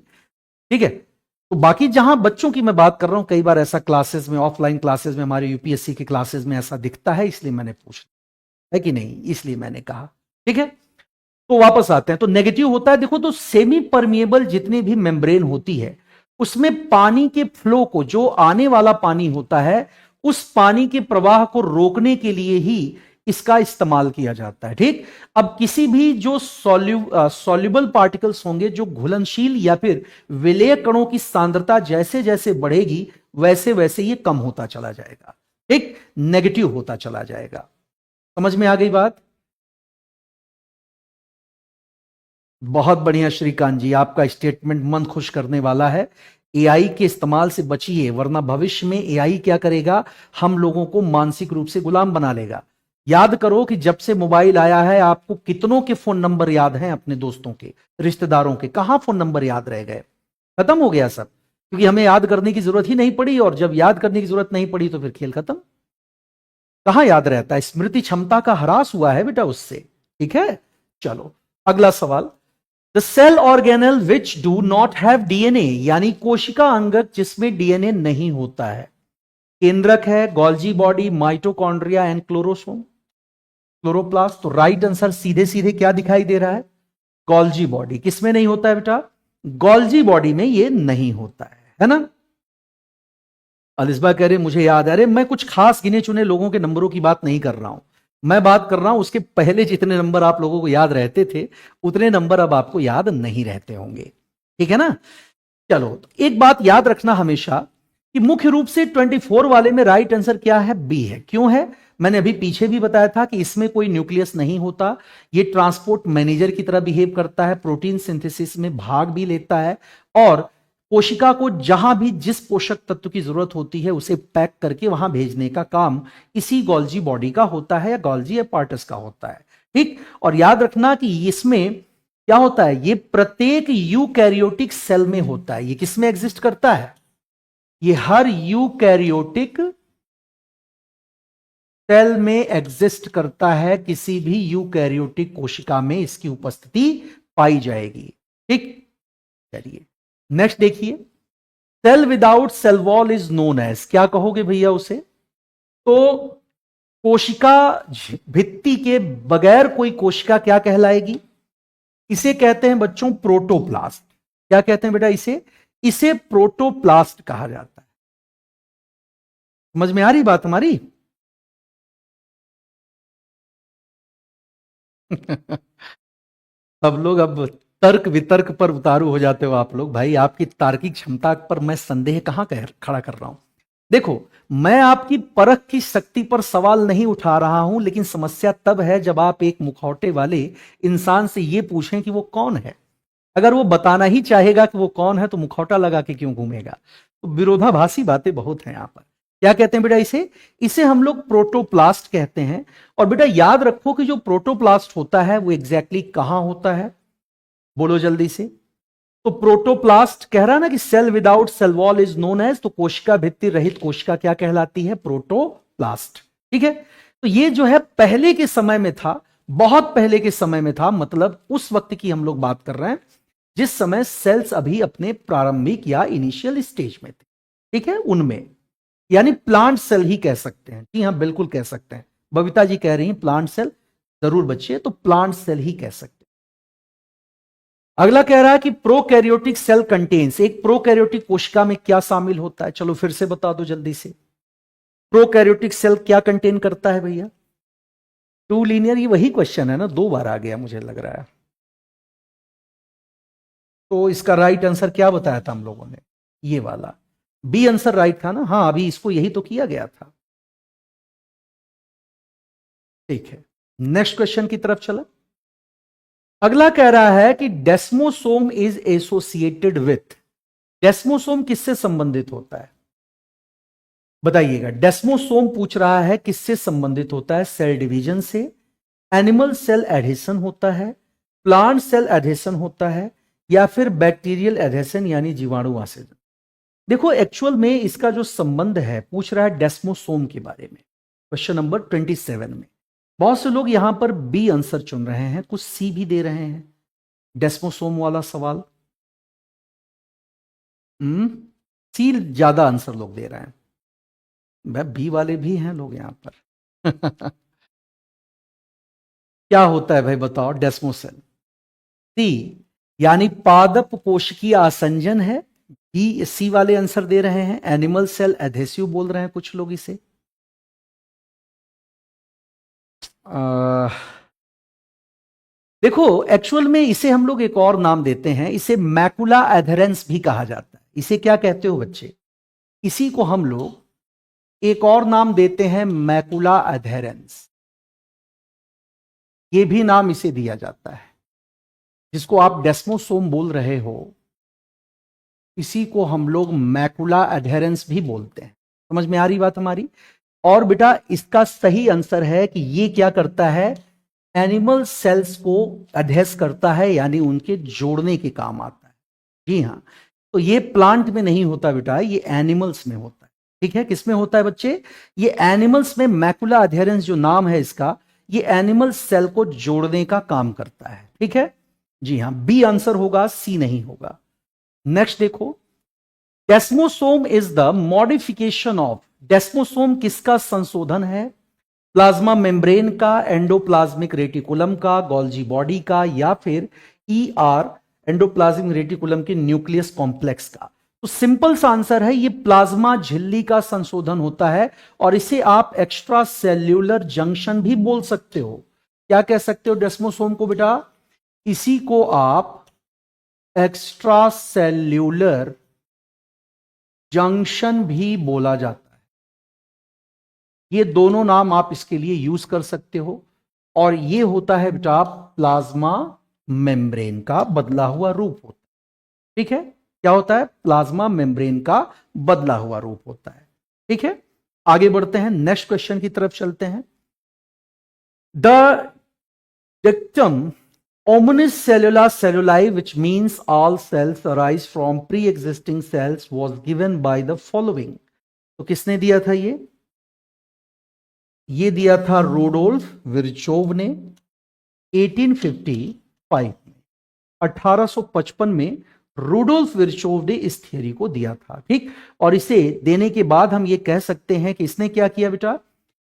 [SPEAKER 1] ठीक है? तो बाकी जहां बच्चों की मैं बात कर रहा हूं, कई बार ऐसा क्लासेस में, ऑफलाइन क्लासेस में, हमारे यूपीएससी के क्लासेस में ऐसा दिखता है, इसलिए मैंने पूछा, है कि नहीं? इसलिए मैंने कहा, ठीक है? तो वापस आते हैं, तो नेगेटिव होता है। देखो, तो सेमी परमिएबल जितनी भी मेम्ब्रेन होती है उसमें पानी के फ्लो को, जो आने वाला पानी होता है, उस पानी के प्रवाह को रोकने के लिए ही इसका इस्तेमाल किया जाता है। ठीक, अब किसी भी जो सॉल्युबल पार्टिकल्स होंगे, जो घुलनशील या फिर विलेय कणों की सांद्रता जैसे जैसे बढ़ेगी वैसे वैसे ये कम होता चला जाएगा। ठीक, नेगेटिव होता चला जाएगा। समझ में आ गई बात? बहुत बढ़िया श्रीकांत जी, आपका स्टेटमेंट मन खुश करने वाला है। एआई के इस्तेमाल से बचिए, वरना भविष्य में एआई क्या करेगा, हम लोगों को मानसिक रूप से गुलाम बना लेगा। याद करो कि जब से मोबाइल आया है, आपको कितनों के फोन नंबर याद हैं अपने दोस्तों के, रिश्तेदारों के? कहां फोन नंबर याद रह गए? खत्म हो गया सब, क्योंकि हमें याद करने की जरूरत ही नहीं पड़ी, और जब याद करने की जरूरत नहीं पड़ी तो फिर खेल खत्म। कहां याद रहता है? स्मृति क्षमता का ह्रास हुआ है बेटा उससे। ठीक है, चलो अगला सवाल। The cell organelle which do not have DNA, यानी कोशिका अंगक जिसमें डीएनए नहीं होता है। केंद्रक है, Golgi body, mitochondria and chlorosome, chloroplast. तो राइट आंसर सीधे सीधे क्या दिखाई दे रहा है? Golgi body. किसमें नहीं होता है बेटा? गोल्जी बॉडी में ये नहीं होता है ना? अलिस्बा कह रहे मुझे याद है। अरे मैं कुछ खास गिने चुने लोगों के नंबरों की बात नहीं कर रहा हूं, मैं बात कर रहा हूं उसके पहले जितने नंबर आप लोगों को याद रहते थे उतने नंबर अब आपको याद नहीं रहते होंगे। ठीक है ना? चलो, तो एक बात याद रखना हमेशा कि मुख्य रूप से 24 वाले में राइट आंसर क्या है? बी है। क्यों है? मैंने अभी पीछे भी बताया था कि इसमें कोई न्यूक्लियस नहीं होता, ये ट्रांसपोर्ट मैनेजर की तरह बिहेव करता है, प्रोटीन सिंथेसिस में भाग भी लेता है, और कोशिका को जहां भी जिस पोषक तत्व की जरूरत होती है उसे पैक करके वहां भेजने का काम इसी गोल्जी बॉडी का होता है, या गोल्जी एपार्टस का होता है। ठीक, और याद रखना कि इसमें क्या होता है, ये प्रत्येक यूकैरियोटिक सेल में होता है। ये किसमें एग्जिस्ट करता है? ये हर यूकैरियोटिक सेल में एग्जिस्ट करता है, किसी भी यूकैरियोटिक कोशिका में इसकी उपस्थिति पाई जाएगी। ठीक, चलिए नेक्स्ट देखिए। Cell without cell wall is known as, क्या कहोगे भैया उसे? तो कोशिका भित्ति के बगैर कोई कोशिका क्या कहलाएगी? इसे कहते हैं बच्चों प्रोटोप्लास्ट। क्या कहते हैं बेटा इसे? इसे प्रोटोप्लास्ट कहा जाता है। समझ में आ रही बात हमारी? सब लोग अब तर्क वितर्क पर उतारू हो जाते हो आप लोग। भाई आपकी तार्किक क्षमता पर मैं संदेह कहां खड़ा कर रहा हूं। देखो, मैं आपकी परख की शक्ति पर सवाल नहीं उठा रहा हूं, लेकिन समस्या तब है जब आप एक मुखौटे वाले इंसान से यह पूछें कि वो कौन है। अगर वो बताना ही चाहेगा कि वो कौन है तो मुखौटा लगा के क्यों घूमेगा? तो विरोधाभासी बातें बहुत हैं यहां पर। क्या कहते हैं बेटा इसे? इसे हम लोग प्रोटोप्लास्ट कहते हैं। और बेटा याद रखो कि जो प्रोटोप्लास्ट होता है वो एग्जैक्टली कहां होता है? बोलो जल्दी से। तो प्रोटोप्लास्ट कह रहा है ना कि cell without cell wall is known as, तो कोशिका भित्ति रहित कोशिका क्या कहलाती है? प्रोटोप्लास्ट। ठीक है, तो ये जो है पहले के समय में था, बहुत पहले के समय में था, मतलब उस वक्त की हम लोग बात कर रहे हैं जिस समय सेल्स अभी अपने प्रारंभिक या इनिशियल स्टेज में थे। ठीक है, उनमें, यानी प्लांट सेल ही कह सकते हैं। जी हां, बिल्कुल कह सकते हैं। बबीता जी कह रही हैं प्लांट सेल, जरूर बच्चे, तो प्लांट सेल ही कह सकते हैं। अगला कह रहा है कि प्रोकैरियोटिक सेल कंटेन्स, एक प्रोकैरियोटिक कोशिका में क्या शामिल होता है? चलो फिर से बता दो जल्दी से। प्रोकैरियोटिक सेल क्या कंटेन करता है भैया? टू लीनियर, ये वही क्वेश्चन है ना, 2 बार आ गया मुझे लग रहा है। तो इसका राइट आंसर क्या बताया था हम लोगों ने? ये वाला बी आंसर राइट था ना? हाँ, अभी इसको यही तो किया गया था। ठीक है, नेक्स्ट क्वेश्चन की तरफ चला। अगला कह रहा है कि डेस्मोसोम इज एसोसिएटेड विथ, डेस्मोसोम किससे संबंधित होता है? बताइएगा। डेस्मोसोम पूछ रहा है किससे संबंधित होता है? सेल डिवीजन से, एनिमल सेल एडहेशन होता है, प्लांट सेल एडहेशन होता है, या फिर बैक्टीरियल एडहेशन यानी जीवाणु आसंजन। देखो, एक्चुअल में इसका जो संबंध है, पूछ रहा है डेस्मोसोम के बारे में, क्वेश्चन नंबर 27 में। बहुत से लोग यहां पर बी आंसर चुन रहे हैं, कुछ सी भी दे रहे हैं। डेस्मोसोम वाला सवाल सी ज्यादा आंसर लोग दे रहे हैं। भाई बी वाले भी हैं लोग यहां पर। क्या होता है भाई बताओ? डेस्मोसेल सी, यानी पादप कोशिकीय आसंजन है। बी सी वाले आंसर दे रहे हैं। एनिमल सेल एडहेसिव बोल रहे हैं कुछ लोग इसे। देखो, एक्चुअल में इसे हम लोग एक और नाम देते हैं, इसे मैकुला एधरेंस भी कहा जाता है। इसे क्या कहते हो बच्चे? इसी को हम लोग एक और नाम देते हैं मैकुला एधरेंस। ये भी नाम इसे दिया जाता है, जिसको आप डेस्मोसोम बोल रहे हो, इसी को हम लोग मैकुला एधरेंस भी बोलते हैं। समझ में आ रही बात हमारी? और बेटा इसका सही आंसर है कि ये क्या करता है, एनिमल सेल्स को अधेस करता है, यानी उनके जोड़ने के काम आता है। जी हाँ, तो ये प्लांट में नहीं होता बेटा, ये एनिमल्स में होता है। ठीक है, किसमें होता है बच्चे? ये एनिमल्स में मैकुला अधेरेंस जो नाम है इसका, ये एनिमल सेल को जोड़ने का काम करता है। ठीक है, जी हाँ, बी आंसर होगा, सी नहीं होगा। नेक्स्ट देखो, डेस्मोसोम इज द मॉडिफिकेशन ऑफ, डेस्मोसोम किसका संशोधन है? प्लाज्मा मेम्ब्रेन का, एंडोप्लाज्मिक रेटिकुलम का, गोल्जी बॉडी का, या फिर ईआर एंडोप्लाज्मिक रेटिकुलम के न्यूक्लियस कॉम्प्लेक्स का? तो सिंपल सा आंसर है, ये प्लाज्मा झिल्ली का संशोधन होता है, और इसे आप एक्स्ट्रा सेल्यूलर जंक्शन भी बोल सकते हो। क्या कह सकते हो डेस्मोसोम को बेटा? इसी को आप एक्स्ट्रा सेल्यूलर जंक्शन भी बोला जाता है। ये दोनों नाम आप इसके लिए यूज कर सकते हो, और ये होता है बेटा प्लाज्मा मेम्ब्रेन का बदला हुआ रूप होता है। ठीक है, क्या होता है? प्लाज्मा मेम्ब्रेन का बदला हुआ रूप होता है। ठीक है, आगे बढ़ते हैं, नेक्स्ट क्वेश्चन की तरफ चलते हैं। The dictum omnis cellula celluli, which means all cells arise from pre-existing cells, was given by the following. तो किसने दिया था ये दिया था रोडोल्फ विर्चोव ने 1855 में, 1855 में रूडोल्फ विर्चोव ने इस थियरी को दिया था। ठीक, और इसे देने के बाद हम ये कह सकते हैं कि इसने क्या किया बेटा?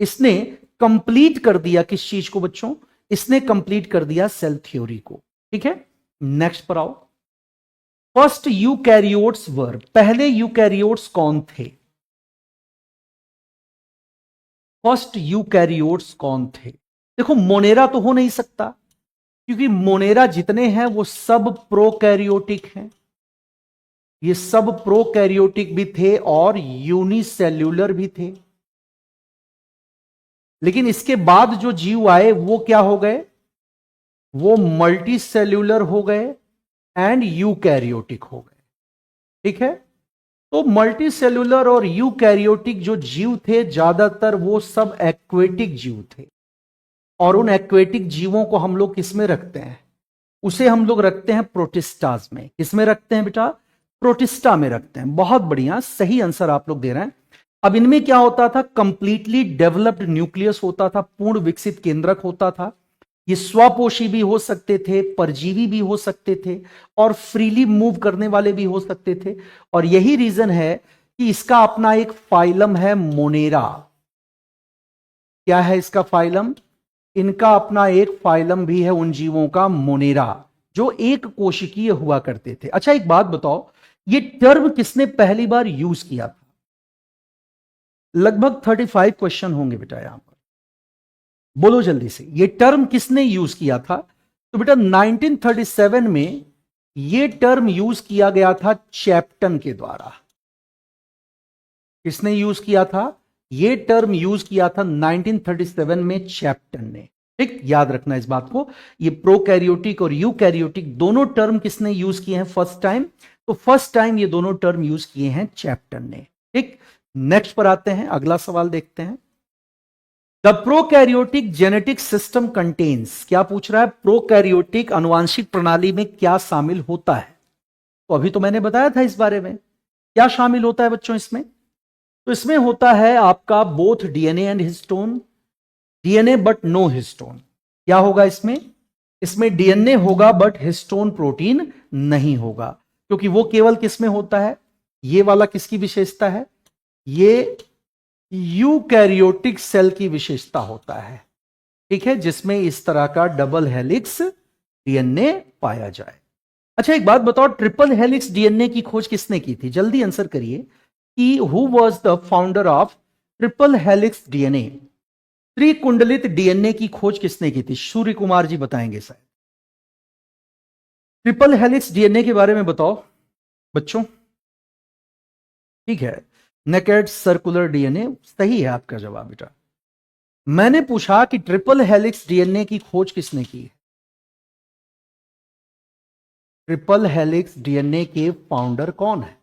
[SPEAKER 1] इसने कंप्लीट कर दिया किस चीज को बच्चों? इसने कंप्लीट कर दिया सेल थ्योरी को। ठीक है, नेक्स्ट पर आओ। फर्स्ट यूकैरियोट्स वर, पहले यूकैरियोट्स कौन थे? फर्स्ट यूकैरियोट्स कौन थे? देखो, मोनेरा तो हो नहीं सकता, क्योंकि मोनेरा जितने हैं वो सब प्रोकैरियोटिक हैं। ये सब प्रोकैरियोटिक भी थे और यूनिसेल्यूलर भी थे। लेकिन इसके बाद जो जीव आए वो क्या हो गए? वो मल्टी सेल्यूलर हो गए एंड यूकैरियोटिक हो गए। ठीक है, तो मल्टी सेल्यूलर और यूकैरियोटिक जो जीव थे, ज्यादातर वो सब एक्वेटिक जीव थे, और उन एक्वेटिक जीवों को हम लोग किस में रखते हैं? उसे हम लोग रखते हैं प्रोटिस्टाज में। किसमें रखते हैं बेटा? प्रोटिस्टा में रखते हैं। बहुत बढ़िया, सही आंसर आप लोग दे रहे हैं। अब इनमें क्या होता था? कंप्लीटली डेवलप्ड न्यूक्लियस होता था, पूर्ण विकसित केंद्रक होता था। ये स्वपोषी भी हो सकते थे, परजीवी भी हो सकते थे, और फ्रीली मूव करने वाले भी हो सकते थे। और यही रीजन है कि इसका अपना एक फाइलम है मोनेरा। क्या है इसका फाइलम? इनका अपना एक फाइलम भी है उन जीवों का, मोनेरा, जो एक कोशिकीय हुआ करते थे। अच्छा, एक बात बताओ, ये टर्म किसने पहली बार यूज किया था? लगभग 35 क्वेश्चन होंगे बेटा यहां पर, बोलो जल्दी से, ये टर्म किसने यूज किया था? तो बेटा 1937 में ये टर्म यूज किया गया था चैप्टन के द्वारा। किसने यूज किया था? ये टर्म यूज किया था 1937 में चैप्टन ने। ठीक, याद रखना इस बात को। ये प्रोकैरियोटिक और यूकैरियोटिक दोनों टर्म किसने यूज किए हैं फर्स्ट टाइम? तो फर्स्ट टाइम ये दोनों टर्म यूज किए हैं चैप्टन ने। ठीक, नेक्स्ट पर आते हैं, अगला सवाल देखते हैं। The prokaryotic genetic system contains, क्या पूछ रहा है? प्रोकैरियोटिक अनुवांशिक प्रणाली में क्या शामिल होता है? तो अभी तो मैंने बताया था इस बारे में। क्या शामिल होता है बच्चों इसमें? तो इसमें होता है आपका both DNA and histone, DNA but no histone. क्या होगा इसमें? इसमें डीएनए होगा बट हिस्टोन प्रोटीन नहीं होगा, क्योंकि वो केवल किसमें होता है? ये वाला किसकी विशेषता है? ये यूकैरियोटिक सेल की विशेषता होता है। ठीक है, जिसमें इस तरह का डबल हेलिक्स डीएनए पाया जाए। अच्छा, एक बात बताओ, ट्रिपल हेलिक्स डीएनए की खोज किसने की थी? जल्दी आंसर करिए कि who was the founder of triple helix DNA? त्रिकुंडलित डीएनए की खोज किसने की थी? सूर्य कुमार जी बताएंगे शायद। ट्रिपल हेलिक्स डीएनए के बारे में बताओ बच्चों। ठीक है, नेकेड सर्कुलर डीएनए सही है आपका जवाब बेटा। मैंने पूछा कि ट्रिपल हेलिक्स डीएनए की खोज किसने की? ट्रिपल हेलिक्स डीएनए के फाउंडर कौन है?